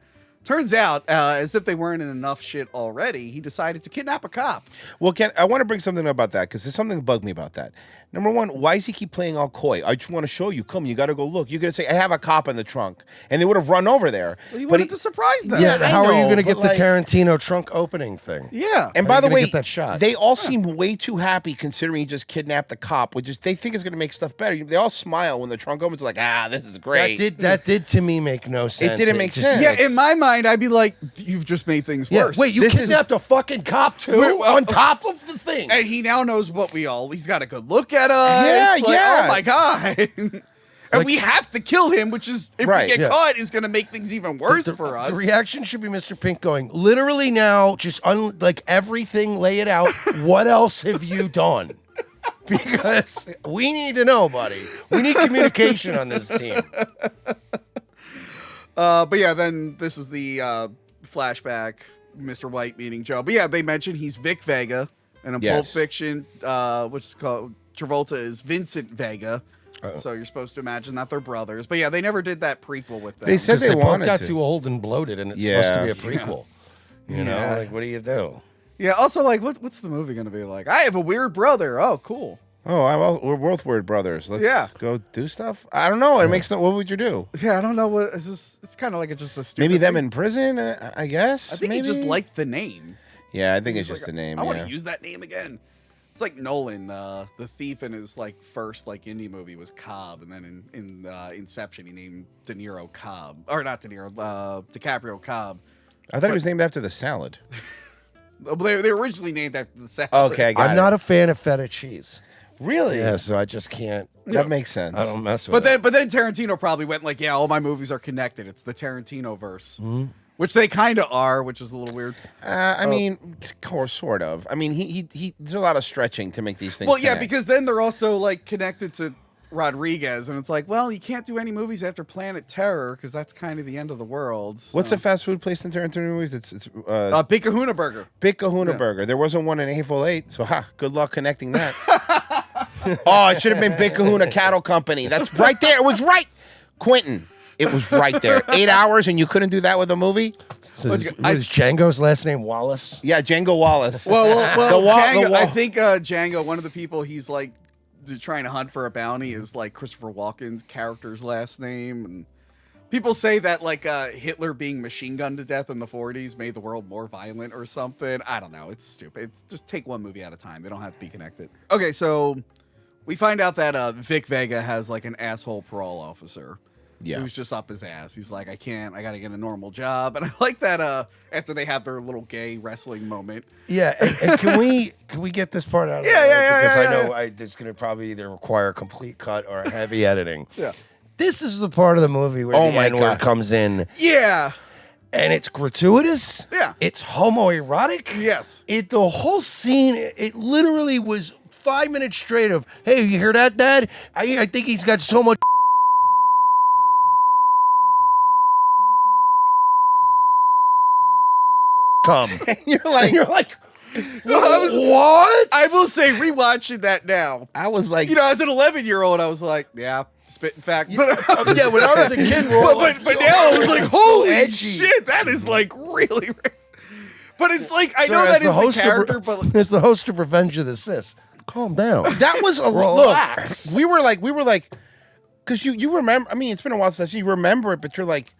Turns out, as if they weren't in enough shit already, he decided to kidnap a cop. Well, Ken, I want to bring something up about that because there's something that bugged me about that. Number one, why does he keep playing all coy? I just want to show you. Come, you got to go look. You got to say, I have a cop in the trunk. And they would have run over there. Well, he wanted to surprise them. Yeah, how are you going to get the Tarantino trunk opening thing? Yeah. And by the way, that shot? They all seem way too happy considering he just kidnapped the cop, which is they think is going to make stuff better. They all smile when the trunk opens, like, this is great. That did to me make no sense. It didn't make sense. Yeah, in my mind, I'd be like, you've just made things worse. Wait, you kidnapped a fucking cop too? On top of the thing. And he now knows he's got a good look at us. Yeah. Oh my God. And we have to kill him, which is, if we get caught, is going to make things even worse for us. The reaction should be Mr. Pink going, literally now, just like everything, lay it out. What else have you done? Because we need to know, buddy. We need communication on this team. But yeah, then this is the flashback, Mr. White meeting Joe. But yeah, they mentioned he's Vic Vega. And in Pulp Fiction, which is called Travolta, is Vincent Vega. So you're supposed to imagine that they're brothers. But yeah, they never did that prequel with them. They said they both wanted got to. too old and bloated, and it's supposed to be a prequel. You know, like, what do you do? Yeah, also, like, what's the movie going to be like? I have a weird brother. Oh, cool. Oh, we're both weird brothers. Let's go do stuff. I don't know. It makes no. What would you do? Yeah, I don't know. What it's kind of like just a stupid. Maybe them thing. in prison. I guess. I think he just liked the name. Yeah, I think it's just the name. I want to use that name again. It's like Nolan, the thief in his first indie movie was Cobb, and then in Inception he named De Niro Cobb, or not De Niro, DiCaprio Cobb. I thought he was named after the salad. They originally named after the salad. Okay, I'm not a fan of feta cheese. Really? Yeah, so I just can't. That makes sense. I don't mess with it. But then Tarantino probably went like, all my movies are connected. It's the Tarantino verse. Mm-hmm. Which they kind of are, which is a little weird. I mean, sort of. I mean, he there's a lot of stretching to make these things. Well, yeah, because then they're also connected to Rodriguez, and it's like, well, you can't do any movies after Planet Terror because that's kind of the end of the world. So. What's a fast food place in Tarantino movies? It's Big Kahuna Burger. Big Kahuna Burger. There wasn't one in Hateful Eight, so good luck connecting that. Oh, it should have been Big Kahuna Cattle Company. That's right there. It was right. Quentin, it was right there. 8 hours and you couldn't do that with a movie? So is Django's last name Wallace? Yeah, Django Wallace. Well, Django, the I think Django, one of the people he's like trying to hunt for a bounty is like Christopher Walken's character's last name. And people say that like Hitler being machine gunned to death in the 40s made the world more violent or something. I don't know. It's stupid. It's just take one movie at a time. They don't have to be connected. Okay, so we find out that Vic Vega has like an asshole parole officer. Yeah. Who's just up his ass. He's like, I gotta get a normal job. And I like that after they have their little gay wrestling moment. Yeah, and can we get this part out of the way? Because I know it's gonna probably either require a complete cut or heavy editing. Yeah. This is the part of the movie where the N-word comes in. Yeah. And it's gratuitous. Yeah. It's homoerotic. Yes. The whole scene, it literally was 5 minutes straight of, hey, you hear that, Dad? I think he's got so much come. And you're like, what? I will say, rewatching that now, I was like, as an 11-year-old, I was like, yeah, spit in fact. But yeah, when I was a kid, but now I was like, holy shit, that is like really. But it's like I know that is the character, but it's the host of Revenge of the Sis. Calm down. That was a Relax. Look, we were like, because you remember. I mean, it's been a while since you remember it, but you're like,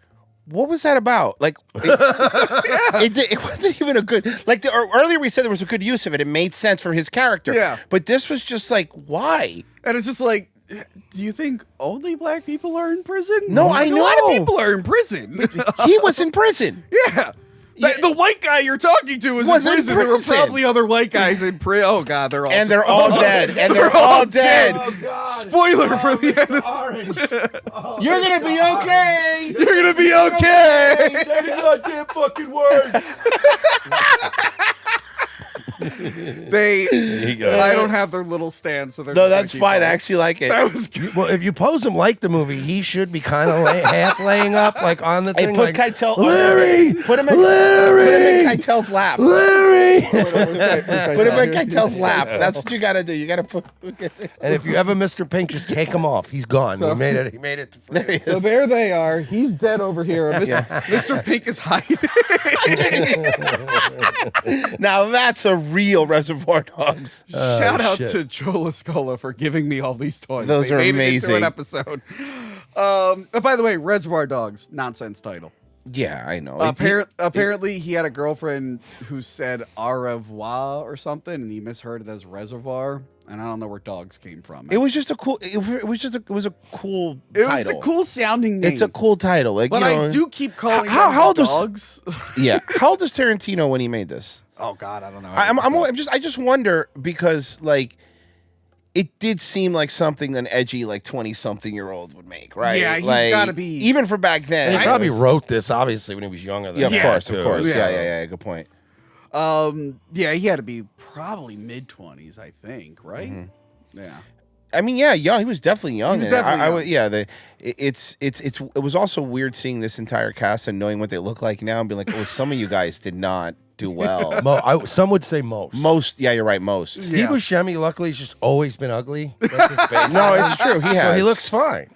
what was that about? Like, it wasn't even a good. Like earlier, we said there was a good use of it. It made sense for his character. Yeah. But this was just like, why? And it's just like, do you think only black people are in prison? No, I know. A lot of people are in prison. He was in prison. Yeah. The white guy you're talking to was in prison. There were probably other white guys in prison. Oh God, they're all they're all dead. And they're all dead. Oh, Spoiler for the end. You're gonna be okay. You're gonna be okay. Say the goddamn fucking word. I don't have their little stand, so they're no, that's fine. I actually like it. That was good. Well, if you pose him like the movie, he should be kind of half laying up, like on the thing. Hey, put like, Keitel. Larry, put him in Keitel's lap. Larry. Put him in Keitel's lap. That's what you gotta do. You gotta put. And if you have a Mr. Pink, just take him off. He's gone. He made it. He made it. There he is. So there they are. He's dead over here. Mr. Pink is hiding. Now that's a real Reservoir Dogs. Shout out to Joe Lascola for giving me all these toys. Those are made amazing. It into an episode. By the way, Reservoir Dogs, nonsense title. Yeah, I know. Apparently, he had a girlfriend who said au revoir or something, and he misheard it as reservoir. And I don't know where dogs came from. It was just a cool. It was a cool. It title. was a cool sounding name. It's a cool title. Like, but I do keep calling how them dogs. Yeah. How old was Tarantino when he made this? Oh God, I don't know. I just wonder because like it did seem like something an edgy like 20-something-year-old would make, right? Yeah, he's like, got to be even for back then. And he probably wrote this obviously when he was younger. Than of course. Yeah. Yeah. Good point. Yeah, he had to be probably mid-20s, I think, right? Mm-hmm. Yeah. I mean, yeah, young. He was definitely young. He was definitely young. It was also weird seeing this entire cast and knowing what they look like now and being like, oh, some of you guys did not do well. Some would say most. Most, yeah, you're right. Most. Steve Buscemi, luckily, has just always been ugly. That's his face. No, it's true. He has. So he looks fine.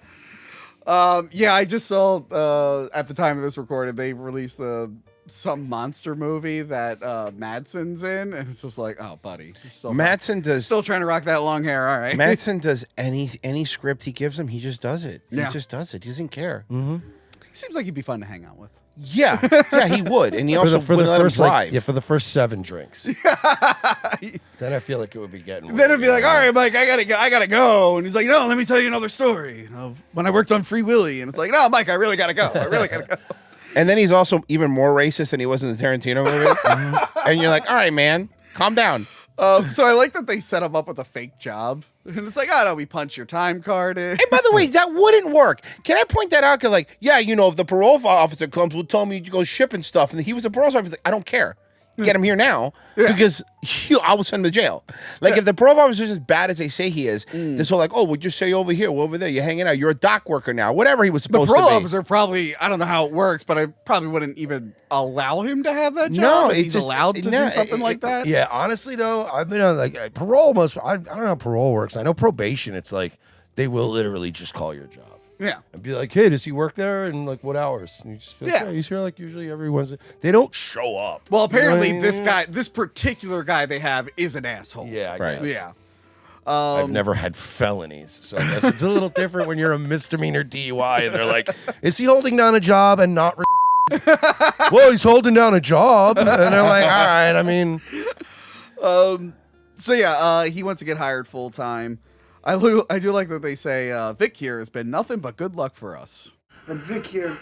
Yeah, I just saw at the time of this recording, they released some monster movie that Madsen's in, and it's just like, oh, buddy, still trying to rock that long hair. All right, Madsen does any script he gives him, he just does it. Yeah. He just does it. He doesn't care. He seems like he'd be fun to hang out with. Yeah, he would, and he also for wouldn't the let him first drive. for the first 7 drinks. Then I feel like it would be getting. Then it'd be like, all right, Mike, I gotta go, and he's like, no, let me tell you another story of when I worked on Free Willy, and it's like, no, Mike, I really gotta go. And then he's also even more racist than he was in the Tarantino movie. And you're like, all right, man, calm down. So I like that they set him up with a fake job. And it's like, oh, no, we punch your time card in. And by the way, that wouldn't work. Can I point that out? Because, like, yeah, if the parole officer comes, will tell me to go shipping stuff. And he was a parole officer. He's like, I don't care. get him here now because I will send him to jail. Like if the parole officer is as bad as they say he is, this whole like, oh, we'll just say you over here, we're over there, you're hanging out, you're a dock worker now, whatever he was supposed to be. The parole officer probably, I don't know how it works, but I probably wouldn't even allow him to have that job. No, if he's allowed to do something like that. Yeah, honestly though, I've been on like parole. I don't know how parole works. I know probation. It's like they will literally just call your job. Yeah. And be like, hey, does he work there? And like, what hours? And you just feel like, he's here like usually every Wednesday. They don't show up. Well, apparently this particular guy they have is an asshole. Yeah, I Right. guess. Yeah. I've never had felonies, so I guess it's a little different when you're a misdemeanor DUI and they're like, is he holding down a job and not well, he's holding down a job. And they're like, all right, I mean. So yeah, he wants to get hired full time. I do like that they say Vic here has been nothing but good luck for us. But Vic here,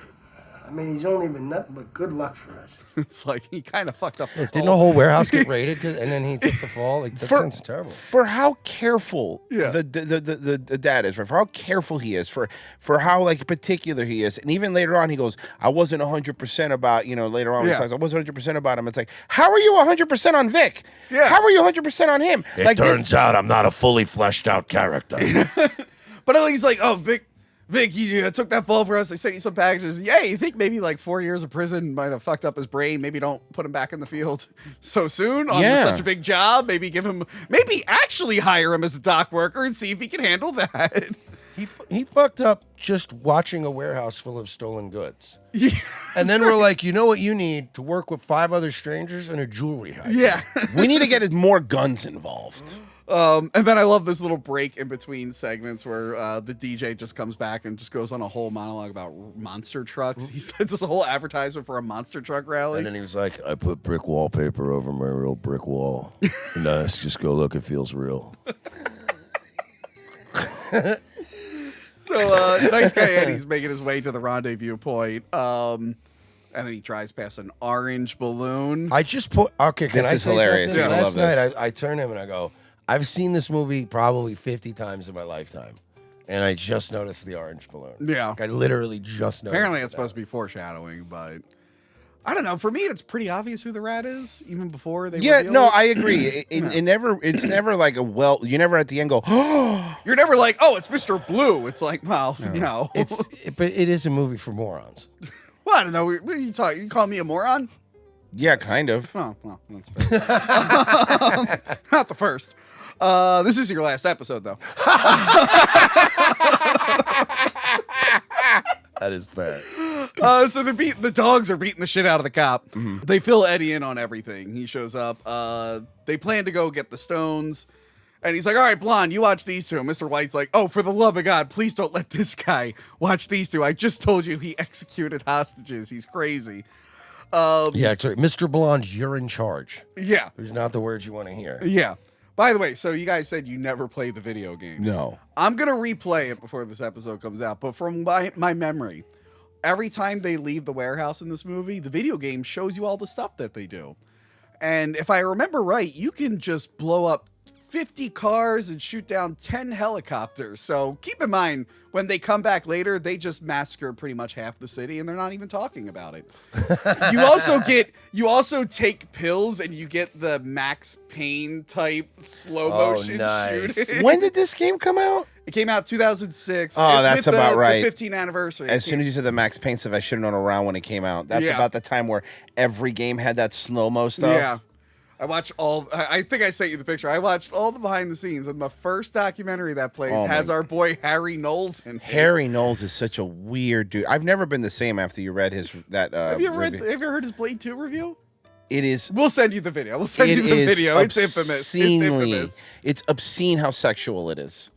I mean, he's only been nothing but good luck for us. It's like he kind of fucked up. Didn't the whole warehouse get raided and then he took the fall? Like that sounds terrible. For how careful the dad is, right? For how careful he is, for how like particular he is, and even later on he goes, "I wasn't 100% about later on he says I wasn't 100% about him." It's like, how are you 100% on Vic? Yeah. How are you 100% on him? It turns out I'm not a fully fleshed out character. But at least like, oh Vic, you took that fall for us. They sent you some packages. Yeah, you think maybe like 4 years of prison might have fucked up his brain. Maybe don't put him back in the field so soon on such a big job. Maybe actually hire him as a dock worker and see if he can handle that. He fucked up just watching a warehouse full of stolen goods. Yeah, and then we're like, you know what you need to work with 5 other strangers and a jewelry heist. Yeah. We need to get more guns involved. And then I love this little break in between segments where the DJ just comes back and just goes on a whole monologue about monster trucks. He says this whole advertisement for a monster truck rally. And then he was like, I put brick wallpaper over my real brick wall. And just go look, it feels real. So nice guy Eddie's making his way to the rendezvous point. And then he drives past an orange balloon. I just put, okay, can This I is say hilarious. something? You're gonna Last love night this. I turn to him and I go, I've seen this movie probably 50 times in my lifetime. And I just noticed the orange balloon. Yeah. Like, I literally just noticed Apparently it it's supposed to be foreshadowing, but I don't know. For me, it's pretty obvious who the rat is, even before they reveal it. I agree. It's never like you never at the end go, oh, You're never like, oh, it's Mr. Blue. It's like, well, But it is a movie for morons. Well, I don't know. What are you talking? You call me a moron? yeah, kind of. Oh, well, that's fair. Not the first. This is your last episode, though. That is fair. So the dogs are beating the shit out of the cop. Mm-hmm. They fill Eddie in on everything. He shows up. They plan to go get the stones. And he's like, all right, Blonde, you watch these two. And Mr. White's like, oh, for the love of God, please don't let this guy watch these two. I just told you he executed hostages. He's crazy. Yeah, sorry. Mr. Blonde, you're in charge. Yeah. There's not the words you want to hear. Yeah. By the way, so you guys said you never played the video game. No. I'm going to replay it before this episode comes out. But from my memory, every time they leave the warehouse in this movie, the video game shows you all the stuff that they do. And if I remember right, you can just blow up 50 cars and shoot down 10 helicopters. So keep in mind, when they come back later, they just massacre pretty much half the city and they're not even talking about it. You also take pills and you get the Max Payne type slow motion shooting. When did this game come out? It came out 2006. Oh, that's about right. The 15th anniversary. As soon as you said the Max Payne stuff, I should have known around when it came out. That's about the time where every game had that slow-mo stuff. Yeah. I watched I think I sent you the picture. I watched all the behind the scenes, and the first documentary that plays has our boy Harry Knowles in it. Harry Knowles is such a weird dude. I've never been the same after you read Have you heard his Blade 2 review? It is. We'll send you the video. It's infamous. It's infamous. It's obscene how sexual it is.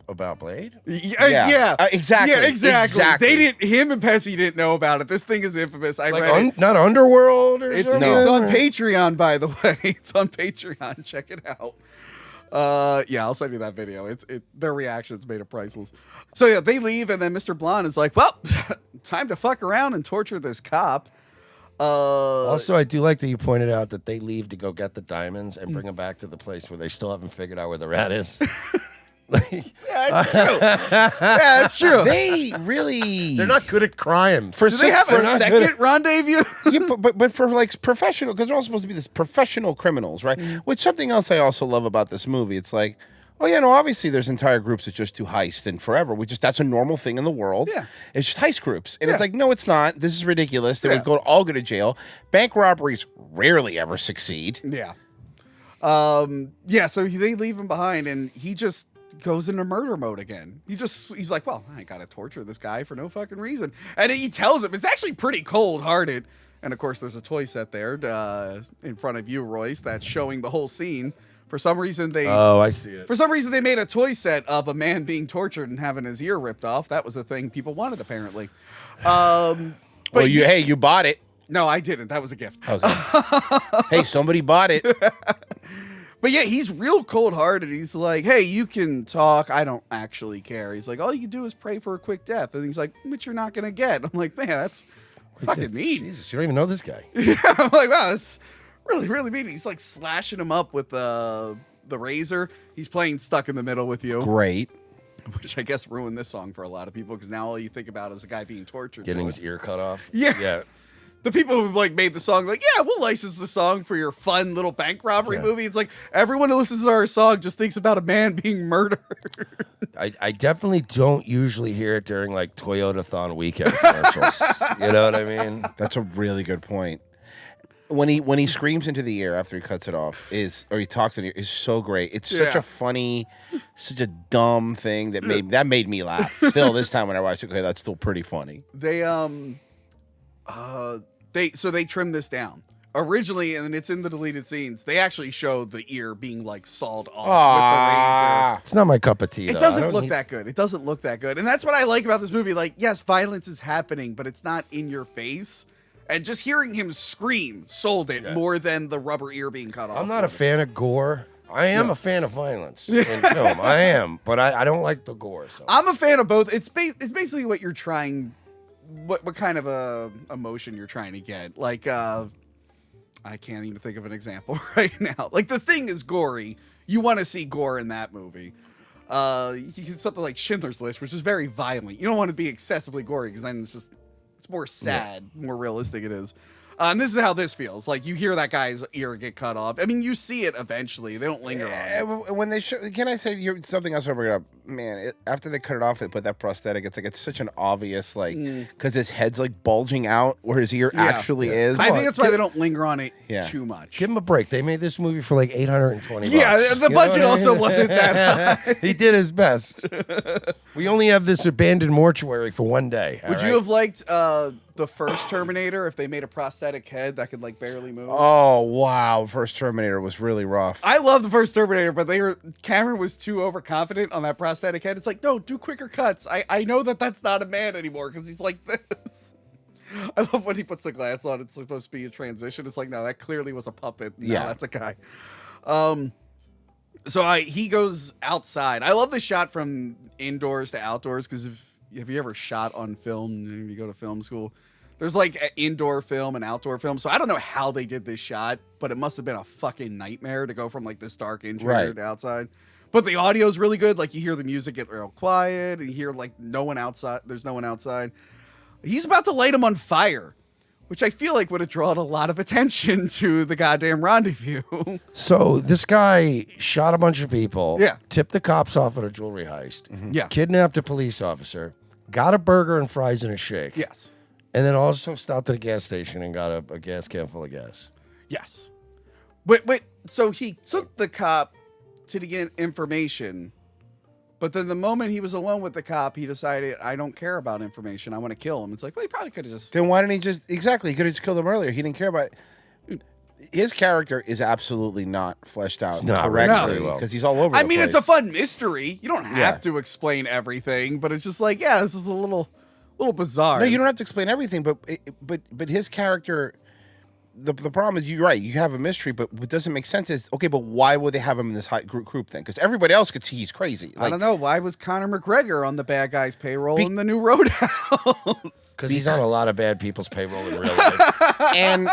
About Blade? Yeah. Exactly. Yeah, exactly. Exactly. Him and Pessy didn't know about it. This thing is infamous. I Like read it. not Underworld or It's something? on Patreon, by the way. It's on Patreon. Check it out. Yeah, I'll send you that video. Their reactions made it priceless. So yeah, they leave, and then Mr. Blonde is like, well, time to fuck around and torture this cop. Also, I do like that you pointed out that they leave to go get the diamonds and bring them back to the place where they still haven't figured out where the rat is. Yeah, it's true. Yeah, it's true. They're not good at crimes. Do they have a second rendezvous? Yeah, but for like professional, because they're all supposed to be this professional criminals, right? Which something else I also love about this movie. It's like, oh yeah, no, obviously there's entire groups that just do heist and forever. That's a normal thing in the world. Yeah. It's just heist groups. And it's like, no, it's not. This is ridiculous. They would all go to jail. Bank robberies rarely ever succeed. Yeah. So they leave him behind and he just goes into murder mode again. He's like, well, I gotta torture this guy for no fucking reason. And he tells him, it's actually pretty cold-hearted. And of course, there's a toy set there in front of you, Royce, that's showing the whole scene. For some reason, I see it. For some reason, they made a toy set of a man being tortured and having his ear ripped off. That was the thing people wanted, apparently. But you bought it. No, I didn't. That was a gift. Okay. Hey, somebody bought it. But yeah, he's real cold-hearted. He's like, hey, you can talk. I don't actually care. He's like, all you can do is pray for a quick death. And he's like, which you're not going to get. I'm like, man, that's fucking mean. Jesus, you don't even know this guy. Yeah, I'm like, wow, that's really, really mean. He's like slashing him up with the razor. He's playing Stuck in the Middle with You. Great. Which I guess ruined this song for a lot of people because now all you think about is a guy being tortured. Getting his ear cut off. Yeah. The people who like made the song, like, yeah, we'll license the song for your fun little bank robbery movie. It's like everyone who listens to our song just thinks about a man being murdered. I definitely don't usually hear it during like Toyota-thon weekend commercials. You know what I mean? That's a really good point. When he screams into the ear after he cuts it off or he talks in the ear is so great. It's such a funny, such a dumb thing that made me laugh. Still, this time when I watched it, okay, that's still pretty funny. They trimmed this down originally, and it's in the deleted scenes. They actually show the ear being like sawed off with the razor. It's not my cup of tea. It doesn't look that good. It doesn't look that good, and that's what I like about this movie. Like, yes, violence is happening, but it's not in your face. And just hearing him scream sold it more than the rubber ear being cut off. I'm not a fan of gore. I am a fan of violence in film. I am, but I don't like the gore. So. I'm a fan of both. It's basically what you're trying. What kind of a emotion you're trying to get? Like, I can't even think of an example right now. Like, The Thing is gory. You want to see gore in that movie. You get something like Schindler's List, which is very violent. You don't want to be excessively gory because then it's more sad, more realistic it is. And this is how this feels. Like, you hear that guy's ear get cut off. I mean, you see it eventually. They don't linger on it. When they show, can I say something else I bring up? Man, after they cut it off, they put that prosthetic. It's such an obvious, like, because his head's like bulging out where his ear actually is. I think that's why they don't linger on it too much. Give him a break. They made this movie for like $820. Yeah, the budget also wasn't that high. He did his best. We only have this abandoned mortuary for one day. Would you have liked the first Terminator if they made a prosthetic head that could like barely move? Oh wow, first Terminator was really rough. I love the first Terminator, but Cameron was too overconfident on that prosthetic head. It's like, no, do quicker cuts. I know that's not a man anymore because he's like this. I love when he puts the glass on. It's supposed to be a transition. It's like, no, that clearly was a puppet. No, that's a guy. So he goes outside. I love the shot from indoors to outdoors because have you ever shot on film? If you go to film school, there's like indoor film and outdoor film. So I don't know how they did this shot, but it must have been a fucking nightmare to go from like this dark interior to outside. But the audio is really good. Like, you hear the music get real quiet and you hear like no one outside. There's no one outside. He's about to light him on fire, which I feel like would have drawn a lot of attention to the goddamn rendezvous. So this guy shot a bunch of people. Yeah. Tipped the cops off at a jewelry heist. Mm-hmm. Yeah. Kidnapped a police officer. Got a burger and fries and a shake. Yes. And then also stopped at a gas station and got a gas can full of gas. Yes. Wait. So he took the cop to get information, but then the moment he was alone with the cop, he decided, I don't care about information. I want to kill him. It's like, well, he probably could have just... Then why didn't he just... Exactly, he could have just killed him earlier. He didn't care about it. His character is absolutely not fleshed out correctly because he's all over the place. It's a fun mystery. You don't have to explain everything, but it's just like, this is a little bizarre. No, you don't have to explain everything, but his character... The problem is, you're right, you have a mystery, but what doesn't make sense is, okay, but why would they have him in this group thing? Because everybody else could see he's crazy. I don't know. Why was Conor McGregor on the bad guy's payroll in the new Roadhouse? Because he's on a lot of bad people's payroll in real life. And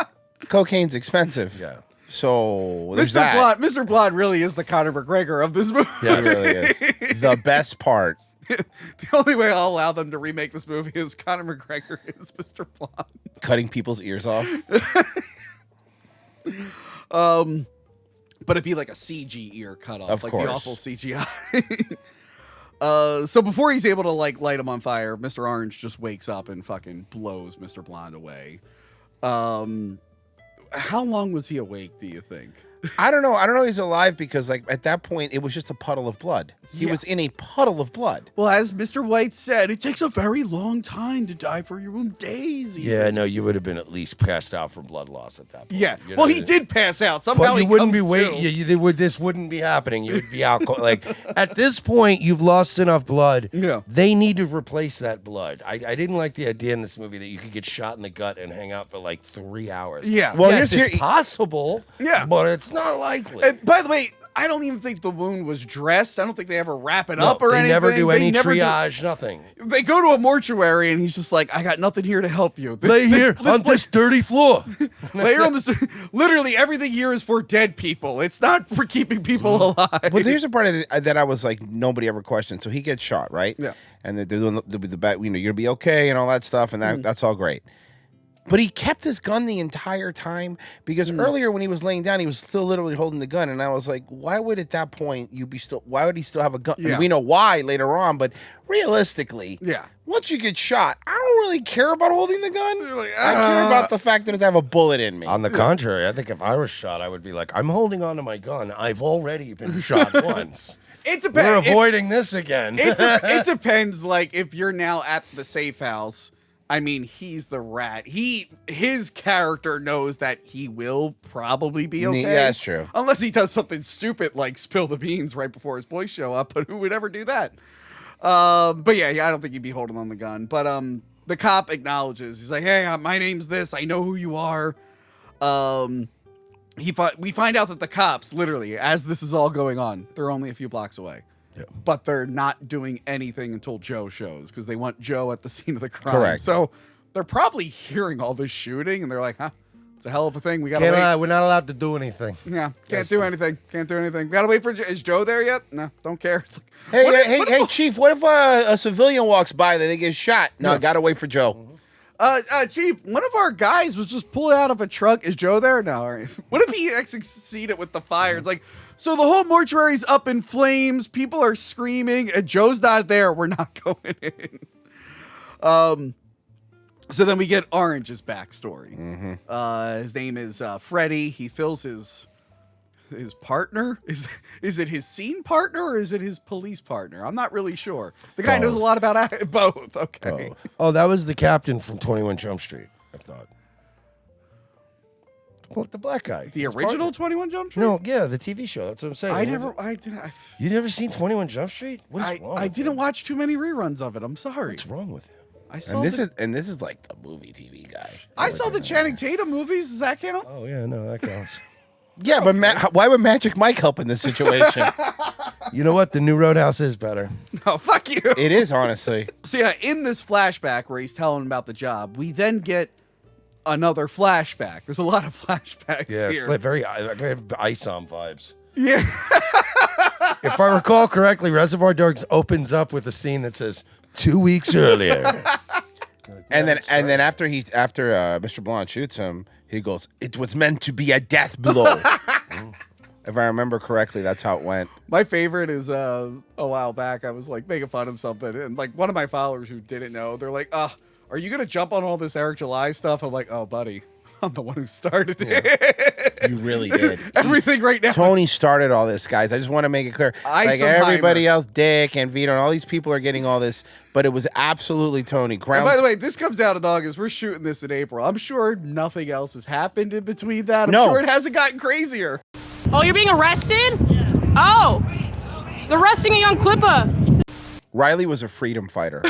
cocaine's expensive. Yeah. So there's that. Mr. Blonde really is the Conor McGregor of this movie. Yeah, it really is. The best part. The only way I'll allow them to remake this movie is Conor McGregor is Mr. Blonde. Cutting people's ears off. But it'd be like a CG ear cut off, Of like course. the awful CGI. So before he's able to like light him on fire, Mr. Orange just wakes up and fucking blows Mr. Blonde away. How long was he awake, do you think? I don't know he's alive because like at that point it was just a puddle of blood. He was in a puddle of blood. Well, as Mr. White said, it takes a very long time to die for your own days. Yeah, no, you would have been at least passed out from blood loss at that point. Yeah. You know Well, what he I mean? did pass out. Somehow But you he wouldn't be comes waiting. to. This wouldn't be happening. You would be out. Like at this point, you've lost enough blood. Yeah. They need to replace that blood. I didn't like the idea in this movie that you could get shot in the gut and hang out for like 3 hours. Yeah. Well, Yes, here's it's possible. Yeah. But it's not likely. And by the way, I don't even think the wound was dressed. I don't think they ever wrap it up or they anything. never do any never triage. Nothing. They go to a mortuary and he's just like, I got nothing here to help you. Lay here on this dirty floor. Lay here on this. Literally everything here is for dead people. It's not for keeping people alive. Well, here's the part of it that I was like, nobody ever questioned. So he gets shot, right? Yeah. And they're doing the back, you know, you'll be okay and all that stuff, and that's all great. But he kept his gun the entire time because earlier when he was laying down, he was still literally holding the gun, and I was like, why would at that point why would he still have a gun? Yeah. And we know why later on, but realistically, Yeah. once you get shot, I don't really care about holding the gun. like, I care about the fact that it have a bullet in me. On the contrary, I think if I was shot, I would be like, I'm holding on to my gun. I've already been shot once. It depends. We're avoiding this again. It depends. Like if you're now at the safe house, I mean, he's the rat. His character knows that he will probably be okay. Yeah, that's true. Unless he does something stupid like spill the beans right before his boys show up. But who would ever do that? But yeah, I don't think he'd be holding on the gun. But the cop acknowledges. He's like, "Hey, my name's this. I know who you are." We find out that the cops, literally, as this is all going on, they're only a few blocks away. Yeah. But they're not doing anything until Joe shows because they want Joe at the scene of the crime. Correct. So they're probably hearing all this shooting and they're like, huh, it's a hell of a thing. We got to wait. We're not allowed to do anything. Yeah, can't do anything. Can't do anything. We got to wait for Is Joe there yet? No, don't care. It's like, Hey, Chief, what if a civilian walks by that they get shot? No, gotta wait for Joe. Chief, one of our guys was just pulled out of a truck. Is Joe there? No. All right. What if he succeeded with the fire? It's like, so the whole mortuary's up in flames. People are screaming. And Joe's not there. We're not going in. So then we get Orange's backstory. His name is Freddie. He fills his partner. Is it his scene partner or is it his police partner? I'm not really sure. The guy knows a lot about both. Okay. Oh, that was the captain from 21 Jump Street, I thought. Well, the black guy. The original 21 Jump Street? No, yeah, the TV show. That's what I'm saying. You never seen 21 Jump Street? What's wrong? I didn't watch too many reruns of it. I'm sorry. What's wrong with him? I saw And this is like the movie TV guy. I saw the Channing Tatum movies. Does that count? Oh yeah, no, that counts. Yeah, but why would Magic Mike help in this situation? You know what? The new Roadhouse is better. Oh, fuck you. It is, honestly. So yeah, in this flashback where he's telling about the job, we then get another flashback. There's a lot of flashbacks Yeah, here. it's like very ISOM vibes. Yeah. If I recall correctly, Reservoir Dogs opens up with a scene that says 2 weeks earlier. And then after Mr. Blonde shoots him, he goes, "It was meant to be a death blow." If I remember correctly, that's how it went. My favorite is a while back I was like making fun of something and like one of my followers who didn't know, they're like, are you gonna jump on all this Eric July stuff? I'm like, oh buddy, I'm the one who started it. You really did. Everything right now. Tony started all this, guys. I just want to make it clear. Like everybody else, Dick and Vito and all these people are getting all this, but it was absolutely Tony. And by the way, this comes out in August. We're shooting this in April. I'm sure nothing else has happened in between that. I'm sure it hasn't gotten crazier. Oh, you're being arrested? Oh, they're arresting a young Clipper. Riley was a freedom fighter.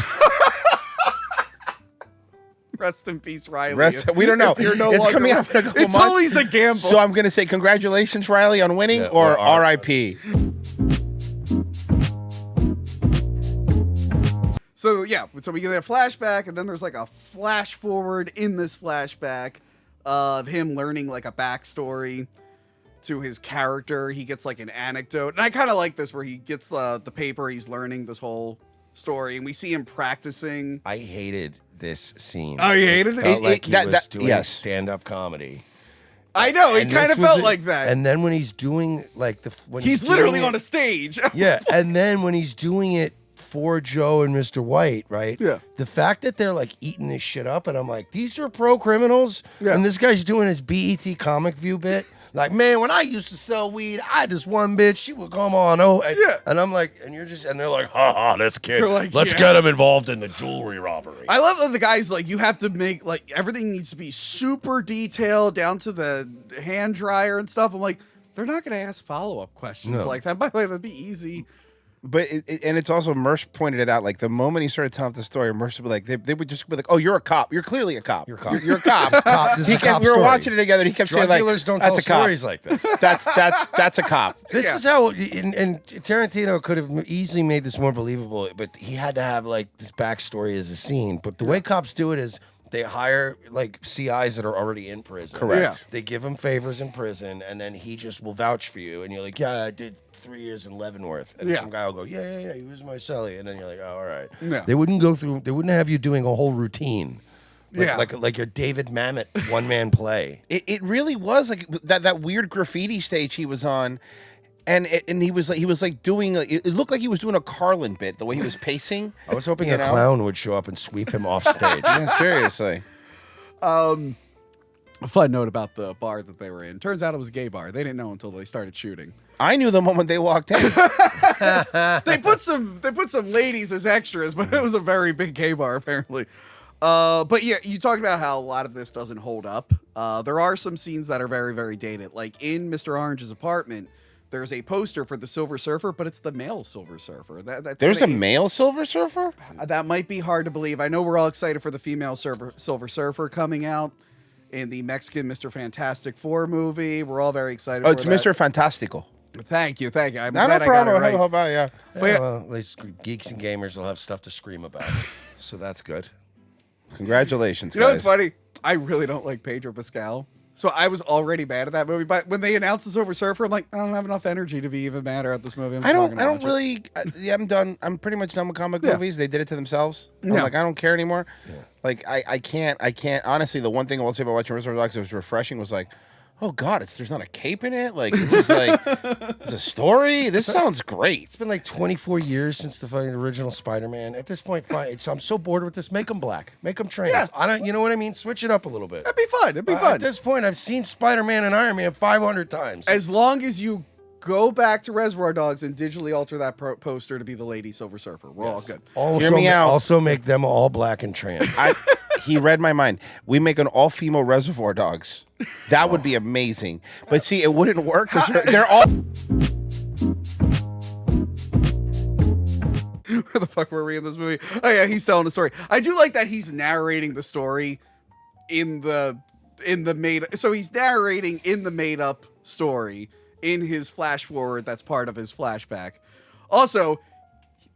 Rest in peace, Riley. We don't know. It's coming up in a couple months. It's always a gamble. So I'm going to say congratulations, Riley, on winning, or R.I.P. So yeah, so we get a flashback, and then there's like a flash forward in this flashback of him learning like a backstory. to his character. He gets like an anecdote. And I kind of like this where he gets the paper. He's learning this whole story. And we see him practicing. I hated this scene. Oh, you hated it? Felt like he that- was that- doing yes. stand-up comedy. I know. It And kind this of was felt it. like that. And then when he's doing like when he's doing literally it- on a stage. Yeah, and then when he's doing it for Joe and Mr. White, right? Yeah. The fact that they're like eating this shit up, and I'm like, these are pro criminals, Yeah. and this guy's doing his BET comic view bit. Like, man, when I used to sell weed, I had this one bitch, she would come on, Yeah. and I'm like, and they're like, ha ha, this kid, They're like, let's yeah. get him involved in the jewelry robbery. I love that the guy's like, you have to make like everything needs to be super detailed down to the hand dryer and stuff. I'm like, they're not going to ask follow-up questions No. like that. By the way, that'd be easy. But and it's also Mersh pointed it out. Like the moment he started telling the story, Mersh would be like, they would just be like, "Oh, you're a cop. You're clearly a cop. You're a cop. You're a cop." This is a cop we were story. watching it together. And he kept Drug saying like, dealers don't "That's tell a cop. stories like this." That's a cop. This is how, and Tarantino could have easily made this more believable, but he had to have like this backstory as a scene. But the way cops do it is they hire like CIs that are already in prison. Correct. Yeah. They give him favors in prison, and then he just will vouch for you. And you're like, yeah, I did 3 years in Leavenworth. And Yeah. some guy will go, yeah, he was my cellie. And then you're like, oh, all right. Yeah. They wouldn't go through, they wouldn't have you doing a whole routine. Like, Yeah. like your David Mamet one-man play. It really was like that weird graffiti stage he was on, and he was like doing it looked like he was doing a Carlin bit the way he was pacing. I was hoping You a know? clown would show up and sweep him off stage. Yeah, seriously. A fun note about the bar that they were in. Turns out it was a gay bar. They didn't know until they started shooting. I knew the moment they walked in. They put some ladies as extras, but it was a very big gay bar apparently. But yeah, you talked about how a lot of this doesn't hold up. There are some scenes that are very, very dated. Like in Mr. Orange's apartment, there's a poster for the Silver Surfer, but it's the male Silver Surfer. There's a male Silver Surfer? That might be hard to believe. I know we're all excited for the female Silver Surfer coming out in the Mexican Mr. Fantastic Four movie. We're all very excited. Oh, for it's that. Mr. Fantastico. Thank you. I'm No glad I got it problem. right. How about yeah? But yeah, Well, at least geeks and gamers will have stuff to scream about. So that's good. Congratulations, you know guys. what's funny? I really don't like Pedro Pascal. So I was already mad at that movie. But when they announced the Silver Surfer, I'm like, I don't have enough energy to be even madder at this movie. I don't really. I'm done. I'm pretty much done with comic movies. They did it to themselves. I'm Yeah. like, I don't care anymore. Like, I can't. Honestly, the one thing I will say about watching Reservoir Dogs that was refreshing was like, oh God, there's not a cape in it. Like, this is like, it's a story. This sounds great. It's been like 24 years since the fucking original Spider-Man. At this point, fine. So I'm so bored with this. Make them black. Make them trans. Yeah. I don't. You know what I mean? Switch it up a little bit. That'd be fun. It'd be fun. At this point, I've seen Spider-Man and Iron Man 500 times. As long as you go back to Reservoir Dogs and digitally alter that poster to be the Lady Silver Surfer, we're all good. Also, Hear me out. Also, make them all black and trans. He read my mind. We make an all-female Reservoir Dogs. That would be amazing. But see, it wouldn't work because they're all. Where the fuck were we in this movie? Oh yeah, he's telling the story. I do like that he's narrating the story in the made. So he's narrating in the made up story in his flash forward. That's part of his flashback. Also,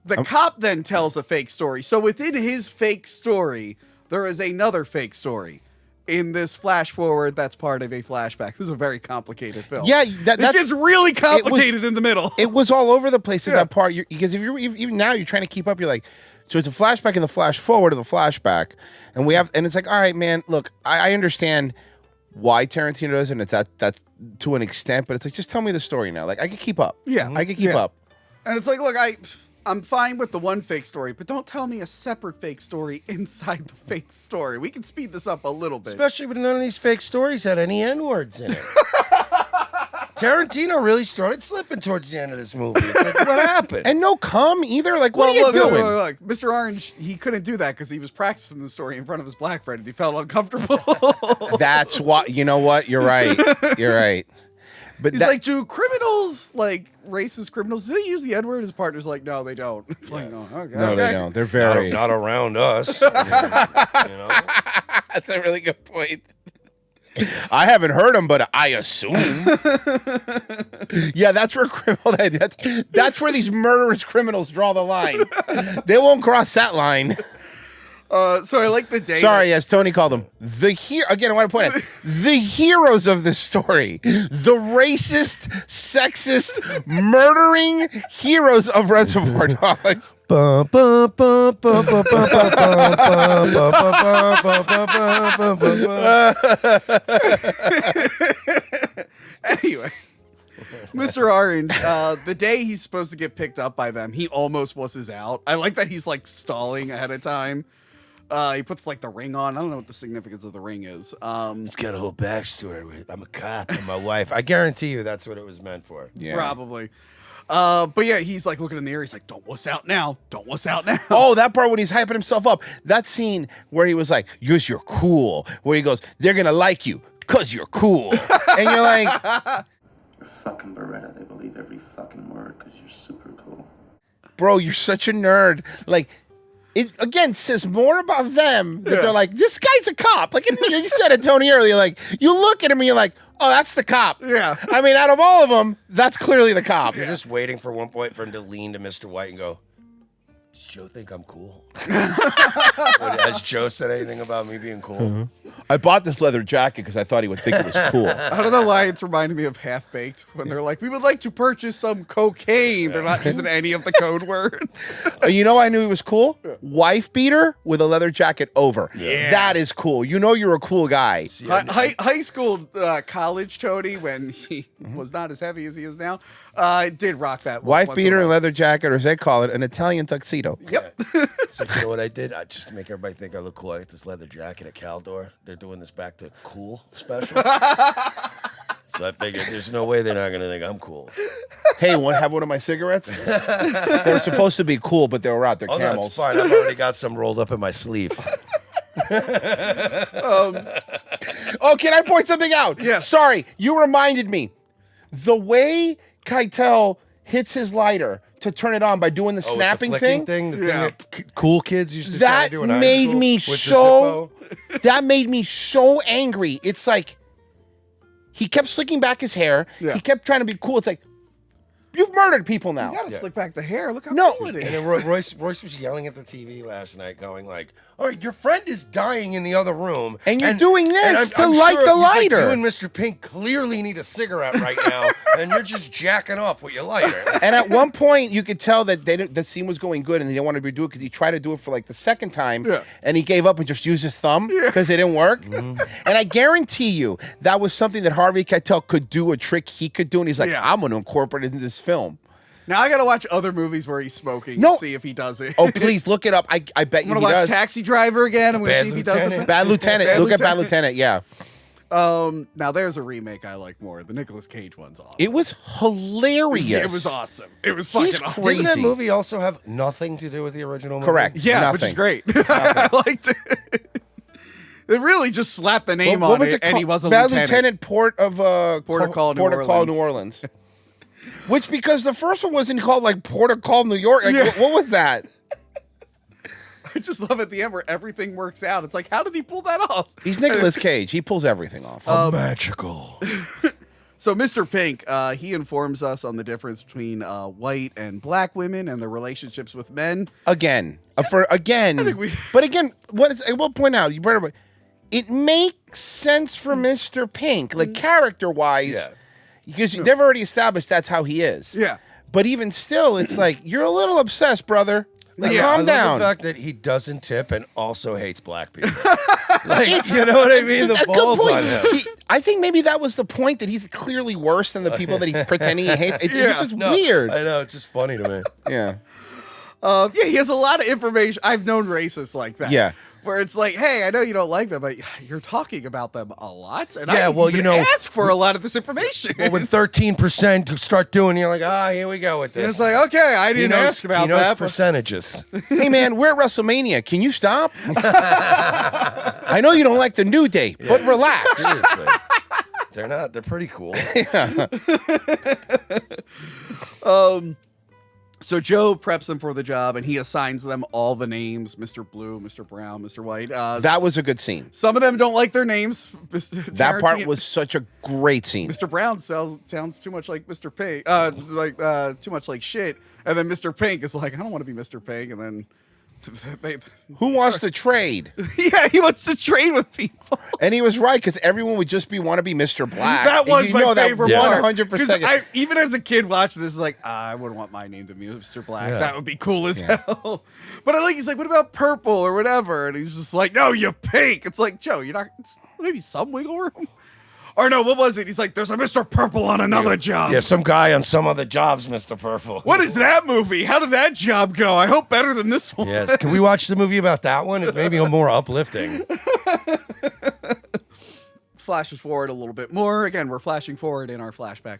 the cop then tells a fake story. So within his fake story, there is another fake story in this flash forward that's part of a flashback. This is a very complicated film. Yeah, It that's gets really complicated in the middle. It was all over the place at that part. Because if you're even now you're trying to keep up. You're like, so it's a flashback and the flash forward of the flashback, and it's like, all right, man. Look, I understand why Tarantino does it. It's that's to an extent, but it's like, just tell me the story now. Like, I could keep up. Yeah, I could keep up. And it's like, look, I'm fine with the one fake story, but don't tell me a separate fake story inside the fake story. We can speed this up a little bit. Especially when none of these fake stories had any N-words in it. Tarantino really started slipping towards the end of this movie. It's like, what happened? And no cum either. Like, what are you look, doing? Look, Mr. Orange, he couldn't do that because he was practicing the story in front of his black friend and he felt uncomfortable. That's what. You know what? You're right. You're right. But He's like, do criminals, like racist criminals, do they use the N-word? His partner's like, no, they don't. It's like, no, okay. no, they don't. They're very. not around us. You know? That's a really good point. I haven't heard him, but I assume. Yeah, that's where that's where these murderous criminals draw the line. They won't cross that line. So I like the day. Sorry, as Tony called them, again, I want to point out the heroes of this story, the racist, sexist, murdering heroes of Reservoir Dogs. Anyway, Mr. Orange, the day he's supposed to get picked up by them, he almost wusses out. I like that he's like stalling ahead of time. He puts like the ring on. I don't know what the significance of the ring is. It's got a whole backstory with I'm a cop and my wife. I guarantee you that's what it was meant for. Yeah. Probably. But yeah, he's like looking in the air. He's like, "Don't wuss out now. Don't wuss out now." Oh, that part when he's hyping himself up. That scene where he was like, "You're cool." Where he goes, "They're gonna like you because you're cool," and you're like, You're fucking Beretta. They believe every fucking word because you're super cool. "Bro, you're such a nerd." Like, it again says more about them that they're like, "This guy's a cop." Like you said it, Tony, earlier. Like, you look at him and you're like, "Oh, that's the cop." Yeah. I mean, out of all of them, that's clearly the cop. You're just waiting for one point for him to lean to Mr. White and go, "Does Joe think I'm cool?" Has Joe said anything about me being cool? I bought this leather jacket because I thought he would think it was cool. I don't know why it's reminding me of Half Baked when they're like, "We would like to purchase some cocaine." They're not using any of the code words. You know, I knew he was cool. Wife beater with a leather jacket over. Yeah. That is cool. You know, you're a cool guy. High school, college Tony, when he was not as heavy as he is now, did rock that. Wife once beater in a and while. leather jacket, or as they call it, an Italian tuxedo. Yep. So you know what I did? Just to make everybody think I look cool, I got this leather jacket at Caldor. They're doing this back to cool special. So I figured there's no way they're not going to think I'm cool. Hey, want to have one of my cigarettes? They're supposed to be cool, but they were out. They're Oh, Camels. that's fine. I've already got some rolled up in my sleeve. Oh, can I point something out? Yes. Sorry, you reminded me. The way Keitel hits his lighter to turn it on by doing the snapping the thing. the thing Yeah. that cool kids used to try That to do in high made school me with the so. Zippo. That made me so angry. It's like he kept slicking back his hair. Yeah. He kept trying to be cool. It's like you've murdered people now. You gotta slick back the hair. Look how No. cool it is. And then Royce was yelling at the TV last night, going like, "All right, your friend is dying in the other room, And you're doing this to light the he's like, lighter." you and Mr. Pink clearly need a cigarette right now, and you're just jacking off with your lighter." And at one point, you could tell that the scene was going good, and they didn't want to redo it because he tried to do it for like the second time, Yeah. and he gave up and just used his thumb because it didn't work. And I guarantee you that was something that Harvey Keitel could do, a trick he could do, and he's like, Yeah. "I'm going to incorporate it into this film." Now I gotta watch other movies where he's smoking No. and see if he does it. Oh, please look it up. I bet I'm you gonna he watch does. Taxi Driver again. I'm gonna Bad see if he does it. Lieutenant. Bad Lieutenant. Bad Look at Bad Lieutenant. Lieutenant. Yeah, Now there's a remake I like more. The Nicolas Cage one's awesome. it was hilarious. It was awesome. It was fucking He's awesome. crazy. Didn't that movie also have nothing to do with the original movie? Correct. Yeah, which is Nothing. great. I liked it. They really just slapped the name What on was it, and he called? was a Bad lieutenant. Port of Port of Call, New Orleans. New Orleans. Which, because the first one wasn't called like Port of Call, New York. Like, Yeah. what was that? I just love at the end where everything works out. It's like, how did he pull that off? He's Nicolas Cage. He pulls everything off. Magical. So Mr. Pink, he informs us on the difference between white and black women and their relationships with men. Again, we- but again, I will point out, you brought it up, it makes sense for Mr. Pink, like character wise, Yeah. because they've already established that's how he is. Yeah. But even still, it's like you're a little obsessed, brother. Like, I calm love down. the fact that he doesn't tip and also hates black people. Like, you know what I mean? A The good balls point. on him. I think maybe that was the point, that he's clearly worse than the people that he's pretending he hates. It's just No, weird. I know, it's just funny to me. Yeah. Yeah, he has a lot of information. I've known racists like that. Yeah. Where it's like, hey, I know you don't like them, but you're talking about them a lot. And Yeah, I well, even you know- ask for a lot of this information. Well, when 13% start doing, you're like, here we go with And this. it's like, okay, I didn't ask about he knows that. but- percentages. Hey, man, we're at WrestleMania. Can you stop? I know you don't like the New Day, but relax. Seriously. They're pretty cool. So Joe preps them for the job, and he assigns them all the names: Mr. Blue, Mr. Brown, Mr. White. That was a good scene. Some of them don't like their names. That part was such a great scene. Mr. Brown sounds too much like Mr. Pink, too much like shit. And then Mr. Pink is like, I don't want to be Mr. Pink. And then Who wants to trade? Yeah, he wants to trade with people. And he was right, because everyone would just want to be Mr. Black. That was my favorite part. 100%. Even as a kid watching this, like, I wouldn't want my name to be Mr. Black. Yeah. That would be cool as hell. But he's like, what about purple or whatever? And he's just like, no, you pink. It's like, Joe, you're not, maybe some wiggle room? Or no, what was it? He's like, there's a Mr. Purple on another job. Yeah, some guy on some other job's Mr. Purple. What is that movie? How did that job go? I hope better than this one. Yes. Can we watch the movie about that one? It's maybe more uplifting. Flashes forward a little bit more. Again, we're flashing forward in our flashback.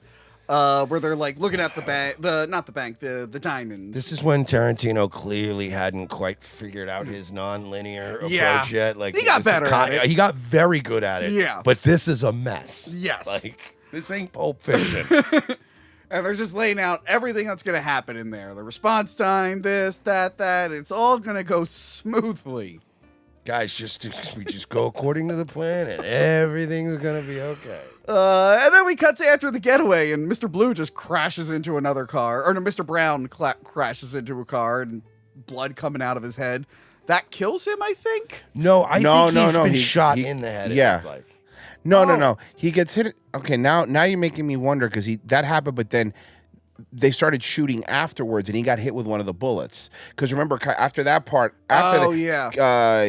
Where they're like looking at the bank, the diamond. This is when Tarantino clearly hadn't quite figured out his non-linear approach yet. Like he got better at it. He got very good at it. Yeah. But this is a mess. Yes. Like, this ain't Pulp Fiction. And they're just laying out everything that's going to happen in there. The response time, this, that. It's all going to go smoothly. Guys, we just go according to the plan and everything's going to be okay. And then we cut to after the getaway, and Mr. Blue just crashes into another car. Or no, Mr. Brown crashes into a car, and blood coming out of his head. That kills him, I think? No, I think he's been shot in the head. Yeah. Like. No. He gets hit. Okay, now you're making me wonder, because that happened, but then they started shooting afterwards, and he got hit with one of the bullets. Because remember, after that part,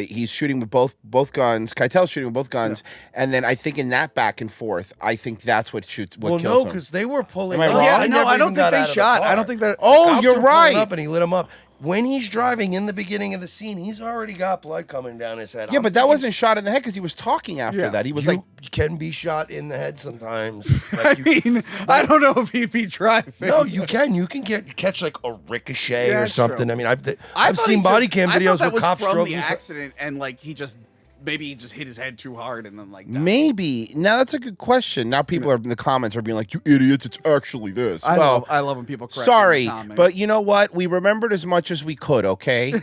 he's shooting with both guns. Keitel's shooting with both guns, and then I think in that back and forth, I think that's what kills him. No, because they were pulling. Am I wrong? Yeah, no, I don't think they shot. I don't think that. Oh, you're right. Up and he lit him up. When he's driving in the beginning of the scene, he's already got blood coming down his head. Yeah, but that wasn't shot in the head, because he was talking after that. He was you can be shot in the head sometimes. Like I don't know if he'd be driving. No, you can. You can catch like a ricochet or something. True. I mean, I've seen body cam videos where cops from drove the accident, and like maybe he just hit his head too hard and then like died. Maybe. Now that's a good question. Now people are in the comments are being like, "You idiots! It's actually this." I love when people correct sorry, in the comments. but you know what? We remembered as much as we could. Okay.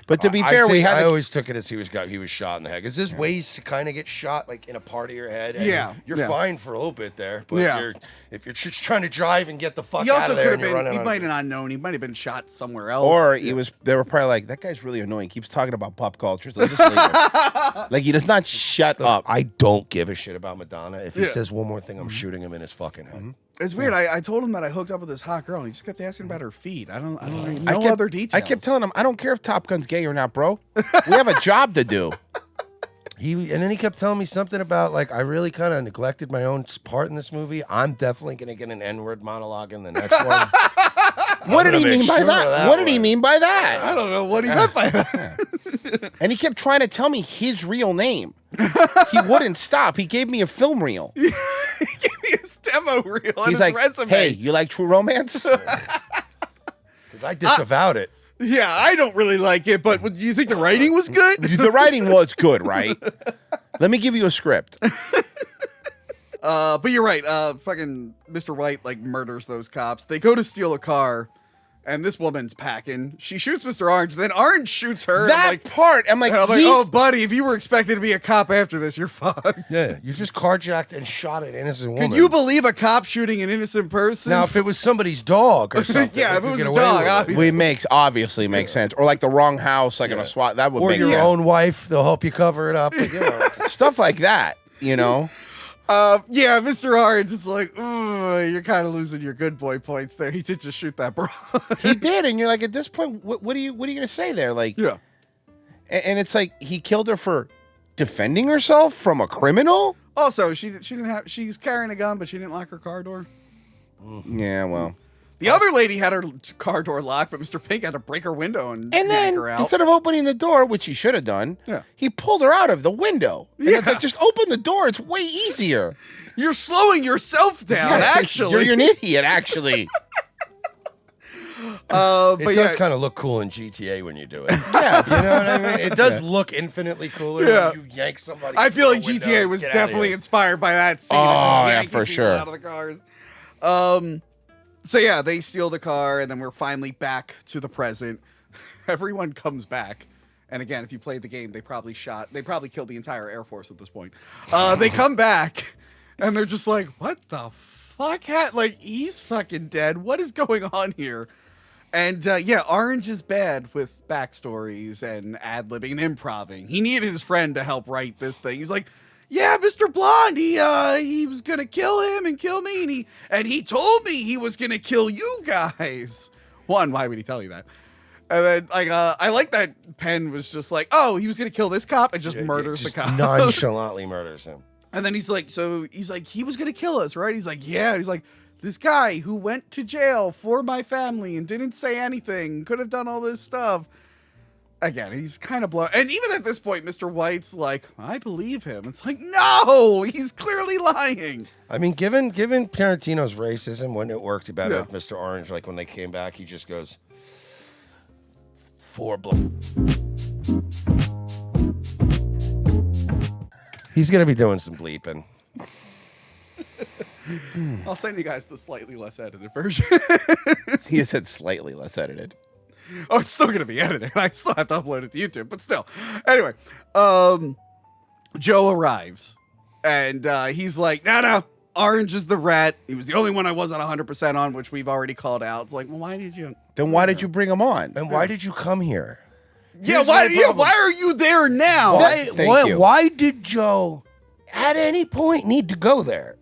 But to be fair, I always took it as he was shot in the head. Because there's ways to kind of get shot, like in a part of your head. And you're fine for a little bit there. But if you're just trying to drive and get the fuck out of there, and you're running. He might have not known. He might have been shot somewhere else. Or they were probably like, that guy's really annoying. Keeps talking about pop culture. So just leave him. Like, he does not shut up. I don't give a shit about Madonna. If he says one more thing, I'm shooting him in his fucking head. It's weird. I told him that I hooked up with this hot girl, and he just kept asking about her feet. I don't know other details. I kept telling him, I don't care if Top Gun's gay or not, bro. We have a job to do. And then he kept telling me something about, like, I really kind of neglected my own part in this movie. I'm definitely going to get an N-word monologue in the next one. What did he mean by that? What did he mean by that? I don't know what he meant by that. And he kept trying to tell me his real name. He wouldn't stop. He gave me a film reel. He gave me his demo reel on He's his like, resume. hey, you like True Romance? Because I disavowed it. Yeah, I don't really like it, but do you think the writing was good? The writing was good, right? Let me give you a script. But you're right. Fucking Mr. White like murders those cops. They go to steal a car, and this woman's packing. She shoots Mr. Orange, then Orange shoots her. That part, I'm like, oh, buddy, if you were expected to be a cop after this, you're fucked. Yeah, you just carjacked and shot an innocent woman. Can you believe a cop shooting an innocent person? Now, if it was somebody's dog or something. Yeah, if it was a dog, obviously makes sense. Or like the wrong house, like in a SWAT, that would make sense. Or your own wife, they'll help you cover it up. Like, Stuff like that, you know? Yeah, Mr. Orange, it's like, you're kind of losing your good boy points there. He did just shoot that bro. He did, and you're like, at this point, what are you gonna say there? Like, yeah, and it's like he killed her for defending herself from a criminal. Also, she's carrying a gun, but she didn't lock her car door. Yeah, well. The other lady had her car door locked, but Mr. Pink had to break her window and then yank her out. Instead of opening the door, which he should have done, he pulled her out of the window. And it's like, just open the door. It's way easier. You're slowing yourself down, actually. You're an idiot, actually. It does kind of look cool in GTA when you do it. Yeah, you know what I mean? It does look infinitely cooler when you yank somebody. I feel like GTA was definitely inspired by that scene. Oh, yeah, for sure. Out of the cars. So yeah, they steal the car, and then we're finally back to the present. Everyone comes back, and again, if you played the game, they probably killed the entire Air Force at this point. They come back, and they're just like, "What the fuck? Like, he's fucking dead. What is going on here?" And yeah, Orange is bad with backstories and ad-libbing and improving. He needed his friend to help write this thing. He's like, yeah, Mr. Blonde, he was gonna kill him and kill me, and he told me he was gonna kill you guys. One, why would he tell you that? And then, like, I like that Penn was just like, oh, he was gonna kill this cop and just murders the cop. Nonchalantly murders him. And then he's like, he was gonna kill us, right? He's like, yeah. He's like, this guy who went to jail for my family and didn't say anything, could have done all this stuff. Again, he's kind of blown. And even at this point, Mr. White's like, I believe him. It's like, no, he's clearly lying. I mean, given Tarantino's racism, when it worked better with Mr. Orange, like when they came back, he just goes, He's going to be doing some bleeping. I'll send you guys the slightly less edited version. He said slightly less edited. Oh, it's still going to be edited. I still have to upload it to YouTube, but still. Anyway, Joe arrives, and he's like, no, Orange is the rat. He was the only one I wasn't 100% on, which we've already called out. It's like, well, why did you? Then why did you bring him on? And why did you come here? Yeah, why are you there now? Why did Joe at any point need to go there?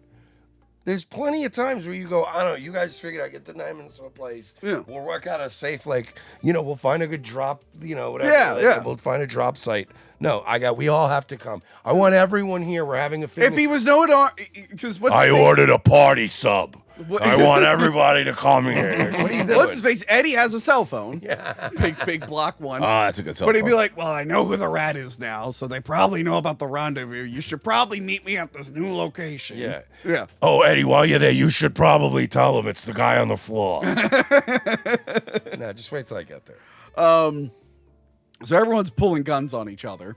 There's plenty of times where you go, I don't know, you guys figured out, get the diamonds to a place. Yeah. We'll work out a safe, like, we'll find a good drop, whatever. Yeah. We'll find a drop site. No, we all have to come. I want everyone here. We're having a family. If he was knowing, because I ordered a party sub. I want everybody to come here. What are you doing? What's his face? Eddie has a cell phone. Yeah. Big block one. Oh, that's a good cell phone. But he'd be like, well, I know who the rat is now, so they probably know about the rendezvous. You should probably meet me at this new location. Yeah. Yeah. Oh, Eddie, while you're there, you should probably tell him it's the guy on the floor. No, just wait till I get there. So everyone's pulling guns on each other,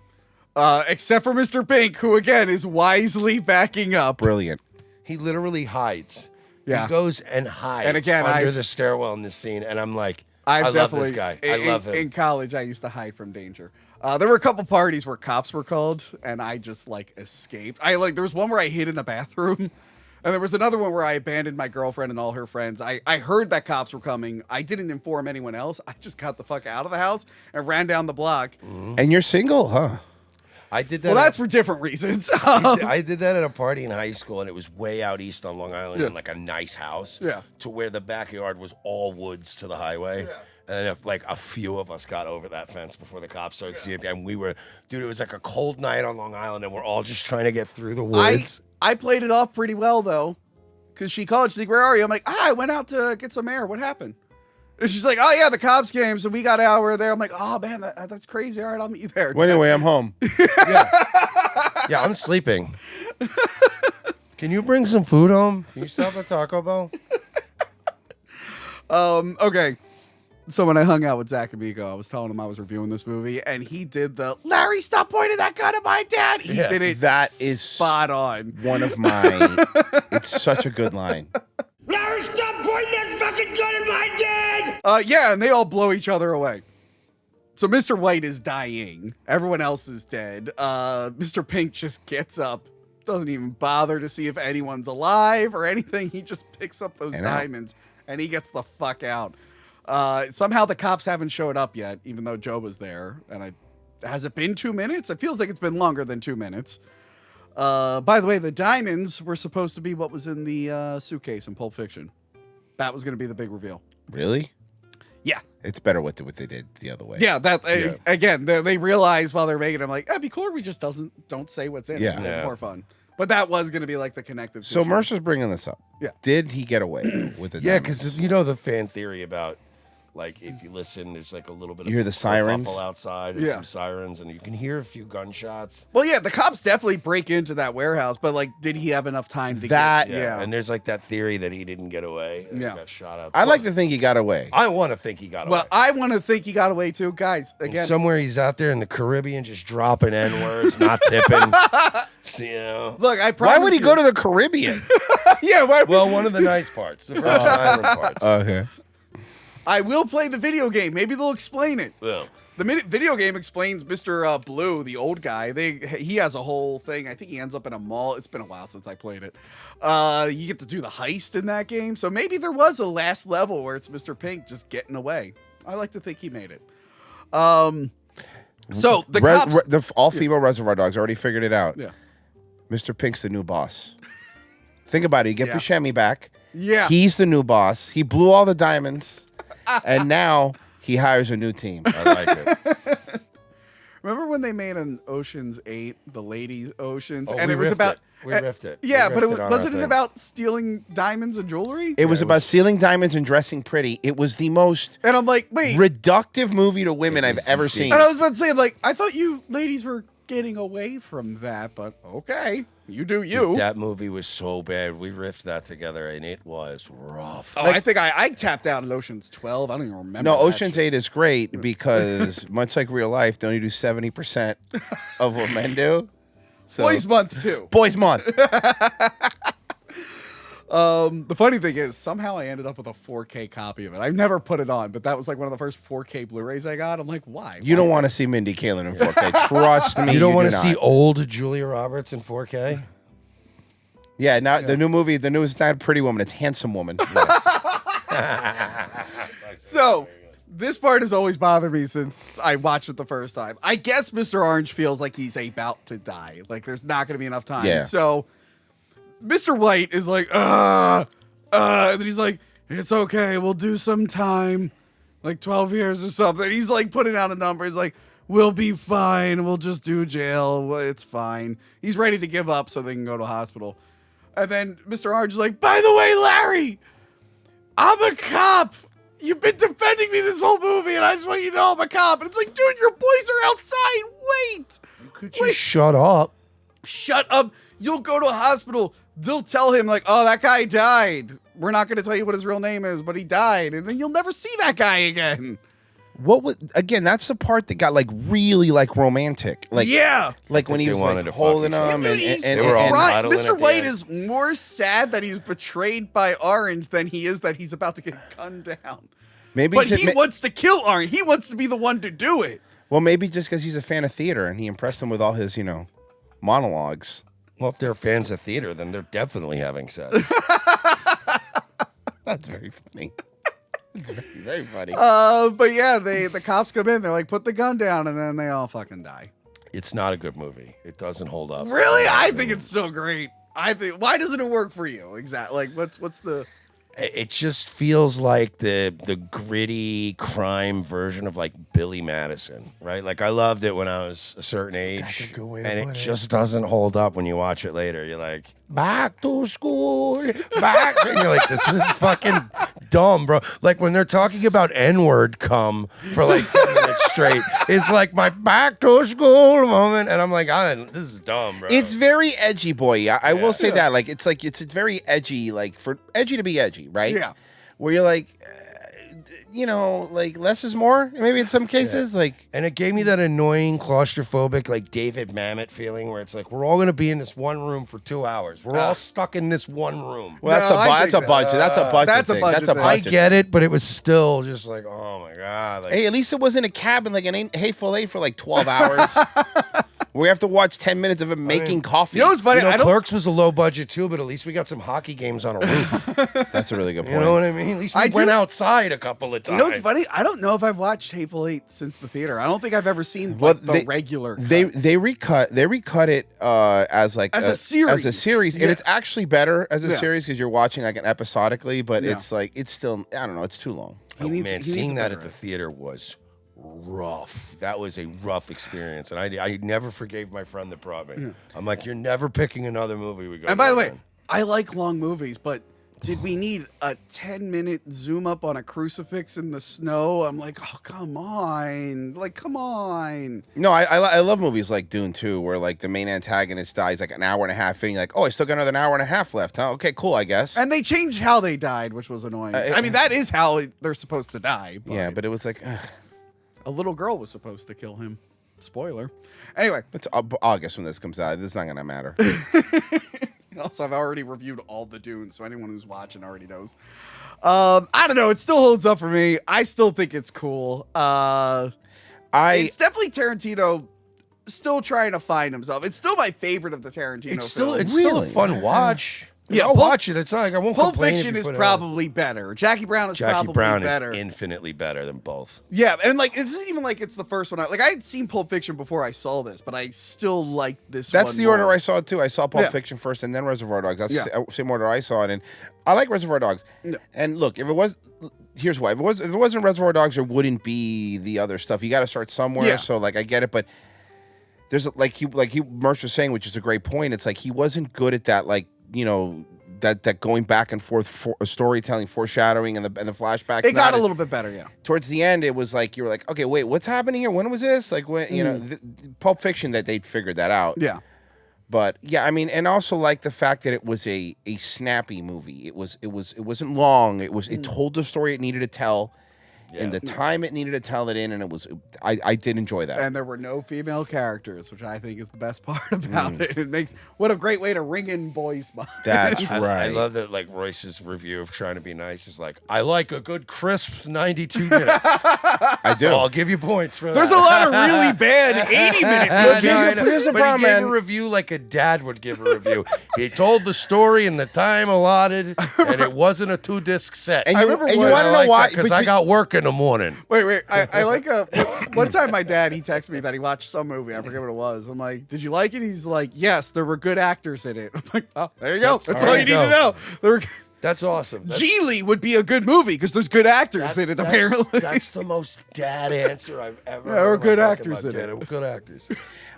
except for Mr. Pink, who, again, is wisely backing up. Brilliant. He literally hides. Yeah. He goes and hides And again, under the stairwell in this scene, and I'm like, I love this guy. I love him. In college, I used to hide from danger. There were a couple parties where cops were called, and I just, escaped. There was one where I hid in the bathroom, and there was another one where I abandoned my girlfriend and all her friends. I heard that cops were coming. I didn't inform anyone else. I just got the fuck out of the house and ran down the block. And you're single, huh? I did that. Well, that's for different reasons. I did that at a party in high school, and it was way out east on Long Island in a nice house. Yeah. To where the backyard was all woods to the highway. Yeah. And if a few of us got over that fence before the cops started seeing it, and we were, dude, it was like a cold night on Long Island, and we're all just trying to get through the woods. I played it off pretty well, though, because she called. She's like, where are you? I'm like, I went out to get some air. What happened? And she's like, oh, yeah, the cops came, so we got out. We're there. I'm like, oh, man, that's crazy. All right, I'll meet you there. Well, anyway, I'm home. Yeah, I'm sleeping. Can you bring some food home? Can you stop at Taco Bell? Okay. So when I hung out with Zach Amico, I was telling him I was reviewing this movie, and he did the, Larry, stop pointing that gun at my dad. He did it. That is spot on. One of my, it's such a good line. Larry, stop pointing that fucking gun at my dad! Yeah, and they all blow each other away. So Mr. White is dying. Everyone else is dead. Mr. Pink just gets up, doesn't even bother to see if anyone's alive or anything. He just picks up those diamonds, and he gets the fuck out. Somehow the cops haven't showed up yet, even though Joe was there. And has it been 2 minutes? It feels like it's been longer than 2 minutes. By the way, the diamonds were supposed to be what was in the suitcase in Pulp Fiction. That was going to be the big reveal. Really? Yeah. It's better what they did the other way. Yeah, again, they realized while they're making it, I'm like, it'd be cooler if we just don't say what's in it. Yeah. It's more fun. But that was going to be like the connective So tissue. Mercer's bringing this up. Yeah. Did he get away with it? Yeah, because the fan theory about, if you listen, there's a little bit of hear the sirens outside and some sirens, and you can hear a few gunshots. Well, yeah, the cops definitely break into that warehouse, but did he have enough time to get? Yeah, and there's that theory that he didn't get away. And he got shot out. I like to think he got away. I want to think he got away. Well, I want to think he got away too, guys. Again, and somewhere he's out there in the Caribbean, just dropping N-words, not tipping. Look, I promise. Why would he go to the Caribbean? Yeah, well, one of the nice parts, the Virgin Island parts. Okay. I will play the video game. Maybe they'll explain it. Yeah. The video game explains Mr. Blue, the old guy. He has a whole thing. I think he ends up in a mall. It's been a while since I played it. You get to do the heist in that game. So maybe there was a last level where it's Mr. Pink just getting away. I like to think he made it. So the cops, the all-female Reservoir Dogs already figured it out. Yeah. Mr. Pink's the new boss. Think about it. You get Buscemi back. Yeah. He's the new boss. He blew all the diamonds. And now he hires a new team. I like it. remember when they made an Ocean's 8, the Ladies Oceans? Oh, and it was about... We riffed it. Yeah, but wasn't it about stealing diamonds and jewelry? It was about stealing diamonds and dressing pretty. It was the most and I'm like, wait, reductive movie to women I've ever seen. And I was about to say, like, I thought you ladies were getting away from that, but okay, you do you. Dude, that movie was so bad. We riffed that together, and it was rough. Oh, I think I tapped out in Ocean's 12. I don't even remember. No, that Ocean's shit. 8 is great because, much like real life, they only do 70% of what men do. So, Boys Month, too. Boys Month. The funny thing is, somehow I ended up with a 4K copy of it. I've never put it on, but that was like one of the first 4K Blu-rays I got. I'm like, why? You don't want to see Mindy Kaling in 4K. Trust me. You don't want to do see not. old Julia Roberts in 4K? Yeah, now the new movie, the newest, not Pretty Woman, it's Handsome Woman. So, this part has always bothered me since I watched it the first time. I guess Mr. Orange feels like he's about to die. Like, there's not going to be enough time. Yeah. So, Mr. White is like, and then he's like, it's okay, we'll do some time. Like 12 years or something. He's like putting out a number. He's like, we'll be fine. We'll just do jail. It's fine. He's ready to give up so they can go to hospital. And then Mr. Orange is like, by the way, Larry, I'm a cop. You've been defending me this whole movie, and I just want you to know I'm a cop. And it's like, dude, your boys are outside. Wait. Could you shut up? Shut up. You'll go to a hospital. They'll tell him, like, oh, that guy died. We're not going to tell you what his real name is, but he died. And then you'll never see that guy again. What was, again, that's the part that got, like, really, like, romantic. Like, yeah. Like, when he was, like, holding them. Dude, And they were all right. Mr. White is more sad that he was betrayed by Orange than he is that he's about to get gunned down. Maybe but he wants to kill Orange. He wants to be the one to do it. Well, maybe just because he's a fan of theater and he impressed him with all his, monologues. Well, if they're fans of theater, then they're definitely having sex. That's very funny. It's very, very funny. But yeah, the cops come in. They're like, put the gun down, and then they all fucking die. It's not a good movie. It doesn't hold up. Really? I think it's so great. Why doesn't it work for you? Exactly. Like, what's the... It just feels like the gritty crime version of like Billy Madison, right? Like I loved it when I was a certain age, and it just doesn't hold up when you watch it later. You're like, back to school, back. And you're like, this is fucking dumb, bro. Like when they're talking about N-word cum for like 10 minutes straight, it's like my back to school moment, and I'm like, this is dumb, bro. It's very edgy, boy. I will say that. Like it's very edgy, like for edgy to be edgy, right? Yeah. Where you're like, like less is more. Maybe in some cases, and it gave me that annoying claustrophobic, like David Mamet feeling, where it's like we're all gonna be in this one room for 2 hours. We're all stuck in this one room. Well, that's a budget. That's a budget. Thing. I get it, but it was still just like, oh my god. Like, hey, at least it wasn't a cabin like an Hateful Eight for like 12 hours. We have to watch 10 minutes of him making coffee. You know what's funny? Clerks was a low budget too, but at least we got some hockey games on a roof. That's a really good point. You know what I mean? At least we went outside a couple of times. You know what's funny? I don't know if I've watched Hateful Eight since the theater. I don't think I've ever seen the regular cut. They recut it as a series, and it's actually better as a series because you're watching like an episodically. But it's like it's still, I don't know, it's too long. Seeing that at the theater was rough. That was a rough experience, and I never forgave my friend that brought me. I'm like, you're never picking another movie. We go. And by the way, I like long movies, but did we need a 10-minute zoom up on a crucifix in the snow? I'm like, oh, come on. Like, come on. No, I love movies like Dune 2, where like the main antagonist dies like an hour and a half in. You're like, oh, I still got another hour and a half left, huh? Okay, cool, I guess. And they changed how they died, which was annoying. I mean, that is how they're supposed to die. Yeah, but it was like... A little girl was supposed to kill him. Spoiler. Anyway. It's August when this comes out. It's not going to matter. Also, I've already reviewed all the Dunes, so anyone who's watching already knows. I don't know. It still holds up for me. I still think it's cool. It's definitely Tarantino still trying to find himself. It's still my favorite of the Tarantino films. It's still a fun watch. Yeah, I'll watch it. It's not like I won't Pulp complain. Fiction is probably better. Jackie Brown is probably better. Is infinitely better than both. Yeah, and like it's not even like it's the first one. I had seen Pulp Fiction before I saw this, but I still like this one. That's the order I saw it too. I saw Pulp Fiction first and then Reservoir Dogs. That's the same order I saw it in. I like Reservoir Dogs. No. And look, here's why. If it wasn't Reservoir Dogs, there wouldn't be the other stuff. You got to start somewhere. Yeah. So like I get it, but there's like Mersh was saying, which is a great point. It's like he wasn't good at that, like, you know, that going back and forth storytelling, foreshadowing, and the flashbacks. It got a little bit better, yeah. Towards the end, it was like you were like, okay, wait, what's happening here? When was this? Like, when you know, Pulp Fiction, that they'd figured that out. Yeah. But yeah, I mean, and also like the fact that it was a snappy movie. It wasn't long. It told the story it needed to tell. In the time it needed to tell it in, and I did enjoy that. And there were no female characters, which I think is the best part about it. It makes what a great way to ring in boys' minds. That's right. I love that. Like Royce's review of Trying to Be Nice is like, I like a good crisp 92 minutes. I do. So I'll give you points for that. There's a lot of really bad 80-minute movies. Here's the problem, man. He gave a review like a dad would give a review. He told the story in the time allotted, and it wasn't a 2-disc set. And you want to know why? Because I got work in the morning. Wait. I like one time my dad, he texted me that he watched some movie. I forget what it was. I'm like, did you like it? He's like, yes, there were good actors in it. I'm like, oh, there you go. That's all you need to know. That's awesome. Geely would be a good movie because there's good actors in it, apparently. That's the most dad answer I've ever heard. There were good actors in it. Good actors.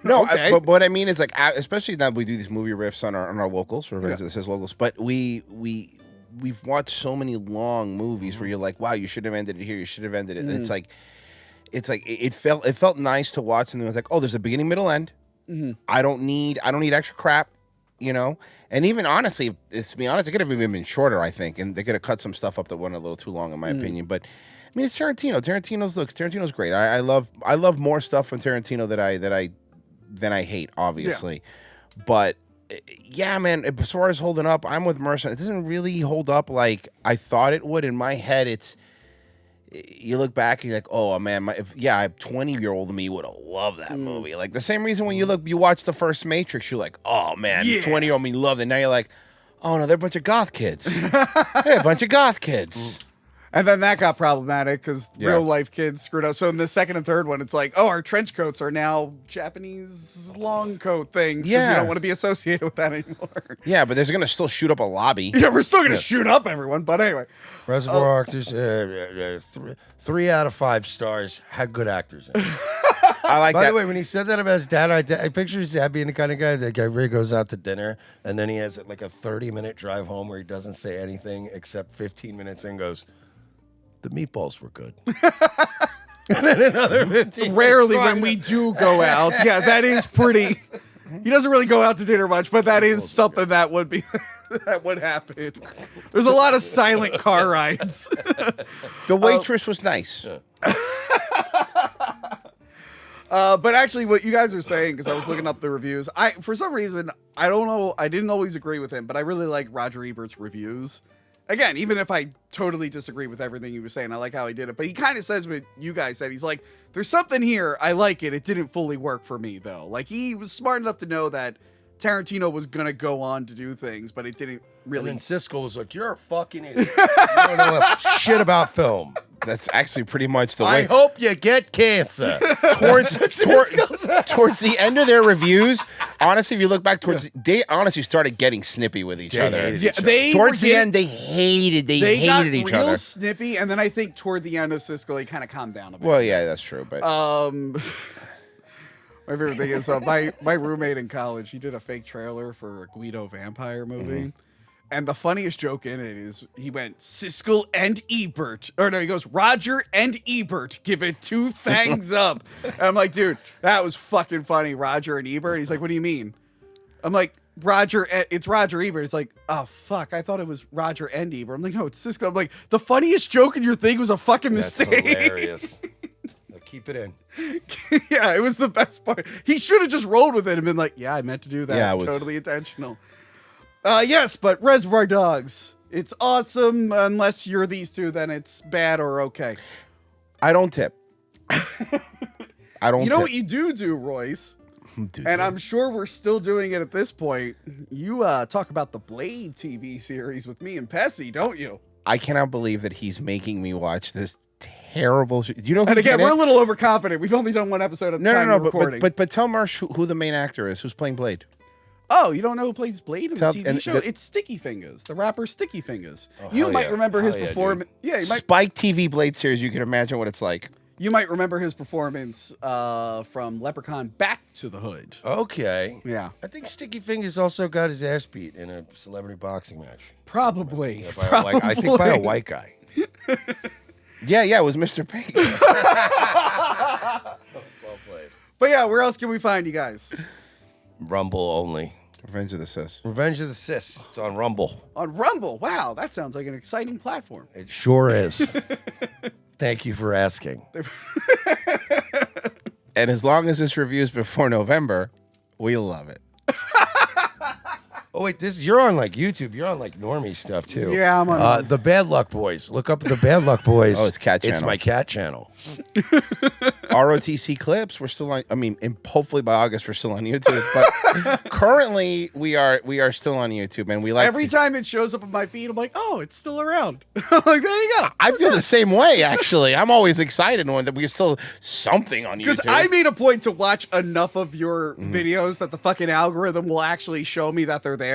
No, but what I mean is like, especially now we do these movie riffs on our locals, or this is locals, but we've watched so many long movies where you're like, wow, you should have ended it here, you should have ended it. And it's like it felt nice to watch, and it was like, oh, there's a beginning, middle, end. I don't need extra crap, you know. And even honestly, to be honest, it could have even been shorter, I think, and they could have cut some stuff up that went a little too long, in my opinion. But I mean, it's Tarantino. Tarantino's great. I love more stuff from Tarantino than I hate, obviously, but. Yeah, man, as far as holding up, I'm with Mersh. It doesn't really hold up like I thought it would. In my head, you look back and you're like, oh, man, a 20-year-old me would have loved that movie. Like the same reason when you watch the first Matrix, you're like, oh, man, 20-year-old me loved it. Now you're like, oh, no, they're a bunch of goth kids. They're a bunch of goth kids. And then that got problematic because real life kids screwed up. So in the second and third one, it's like, oh, our trench coats are now Japanese long coat things. Yeah. We don't want to be associated with that anymore. Yeah, but they're going to still shoot up a lobby. Yeah, we're still going to shoot up everyone. But anyway. Reservoir Actors, 3 out of 5 stars. Had good actors in it. I like that. By the way, when he said that about his dad, I picture his dad being the kind of guy that really goes out to dinner, and then he has like a 30-minute drive home where he doesn't say anything except 15 minutes in goes, the meatballs were good. And then another 15. Rarely when we do go out. Yeah, that is pretty. He doesn't really go out to dinner much, but that is something that would be that would happen. There's a lot of silent car rides. The waitress was nice. But actually, what you guys are saying, because I was looking up the reviews, for some reason, I don't know, I didn't always agree with him, but I really like Roger Ebert's reviews. Again, even if I totally disagree with everything he was saying, I like how he did it. But he kind of says what you guys said. He's like, there's something here. I like it. It didn't fully work for me, though. Like, he was smart enough to know that Tarantino was going to go on to do things, but it didn't really. And then Siskel was like, you're a fucking idiot. You don't know shit about film. That's actually pretty much the way. I hope you get cancer. Towards the end of their reviews, honestly, if you look back they honestly started getting snippy with each other. Yeah, towards the end, they hated each other. They got real snippy, and then I think toward the end of Siskel, he kind of calmed down a bit. Well, yeah, that's true, but my favorite thing is my roommate in college. He did a fake trailer for a Guido vampire movie. Mm-hmm. And the funniest joke in it is he went, Siskel and Ebert. Or no, he goes, Roger and Ebert give it 2 thumbs up. And I'm like, dude, that was fucking funny, Roger and Ebert. He's like, what do you mean? I'm like, it's Roger Ebert. It's like, oh, fuck, I thought it was Roger and Ebert. I'm like, no, it's Siskel. I'm like, the funniest joke in your thing was a fucking mistake. That's hilarious. Keep it in. Yeah, it was the best part. He should have just rolled with it and been like, yeah, I meant to do that. Yeah, it was totally intentional. Yes, but Reservoir Dogs. It's awesome. Unless you're these two, then it's bad or okay. I don't tip. I don't. You know what you do, Royce? And I'm sure we're still doing it at this point. You talk about the Blade TV series with me and Pessy, don't you? I cannot believe that he's making me watch this terrible. You know, and again, we're a little overconfident. We've only done one episode at the time of recording. But tell Mersh who the main actor is. Who's playing Blade? Oh, you don't know who plays Blade in the TV show? It's Sticky Fingers, the rapper Sticky Fingers. You might remember his performance. Yeah, Spike TV Blade series. You can imagine what it's like. You might remember his performance from Leprechaun Back to the Hood. Okay. Yeah. I think Sticky Fingers also got his ass beat in a celebrity boxing match. Probably. Yeah, I think by a white guy. Yeah, it was Mr. Pink. Well played. But yeah, where else can we find you guys? Rumble only. Revenge of the Sis. Revenge of the Sis. It's on Rumble. On Rumble? Wow, that sounds like an exciting platform. It sure is. Thank you for asking. And as long as this review is before November, we'll love it. Oh wait, you're on like YouTube. You're on like normie stuff too. Yeah, I'm on the Bad Luck Boys. Look up the Bad Luck Boys. Oh, it's cat channel. It's my cat channel. ROTC clips. We're still on. I mean, and hopefully by August we're still on YouTube. But currently we are still on YouTube, and we like every time it shows up on my feed. I'm like, oh, it's still around. I'm like, there you go. I feel the same way. Actually, I'm always excited when that we still something on YouTube. Because I made a point to watch enough of your videos that the fucking algorithm will actually show me that they're there.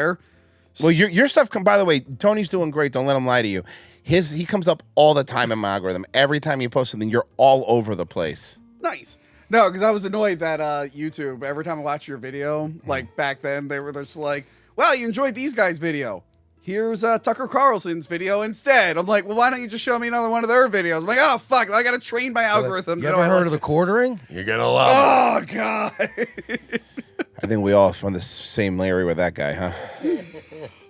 Well, your stuff by the way, Tony's doing great. Don't let him lie to you. He comes up all the time in my algorithm. Every time you post something, you're all over the place. Nice. No, because I was annoyed that YouTube, every time I watch your video, like back then, they were just like, well, you enjoyed these guys' video. Here's Tucker Carlson's video instead. I'm like, well, why don't you just show me another one of their videos? I'm like, oh, fuck, I got to train my algorithm. You ever heard of the quartering? You're going to love it. Oh, God. I think we all from the same Larry with that guy, huh?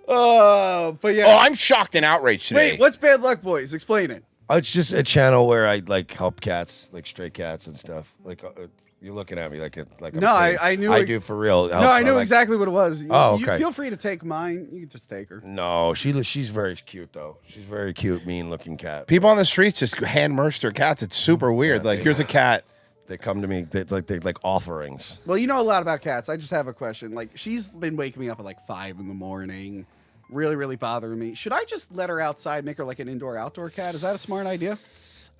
But yeah. Oh, I'm shocked and outraged today. Wait, what's Bad Luck Boys? Explain it. It's just a channel where I like help cats, like stray cats and stuff. Like you're looking at me like I'm no, I knew. I do for real. No, I knew exactly what it was. Okay. You feel free to take mine. You can just take her. No, she's very cute though. She's very cute, mean looking cat. People on the streets just hand merch their cats. It's super weird. Yeah, here's a cat. They come to me. They're like offerings. Well, you know a lot about cats. I just have a question. Like, she's been waking me up at like 5 a.m. Really, really bothering me. Should I just let her outside, make her like an indoor-outdoor cat? Is that a smart idea?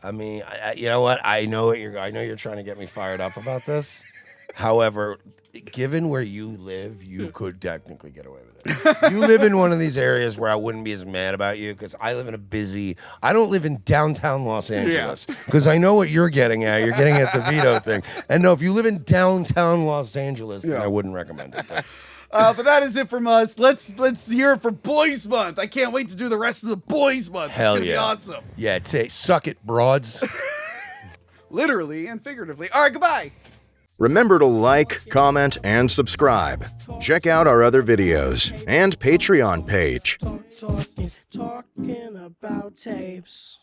I mean, you know what? I know you're trying to get me fired up about this. However, given where you live, you could technically get away with it. You live in one of these areas where I wouldn't be as mad about you because I live in I don't live in downtown Los Angeles because I know what you're getting at. You're getting at the veto thing. And no, if you live in downtown Los Angeles, then I wouldn't recommend it. But that is it from us. Let's hear it for Boys Month. I can't wait to do the rest of the Boys Month. Hell it's gonna yeah. be awesome. Yeah, suck it, broads. Literally and figuratively. All right, goodbye. Remember to like, comment, and subscribe. Check out our other videos and Patreon page. Talking about tapes.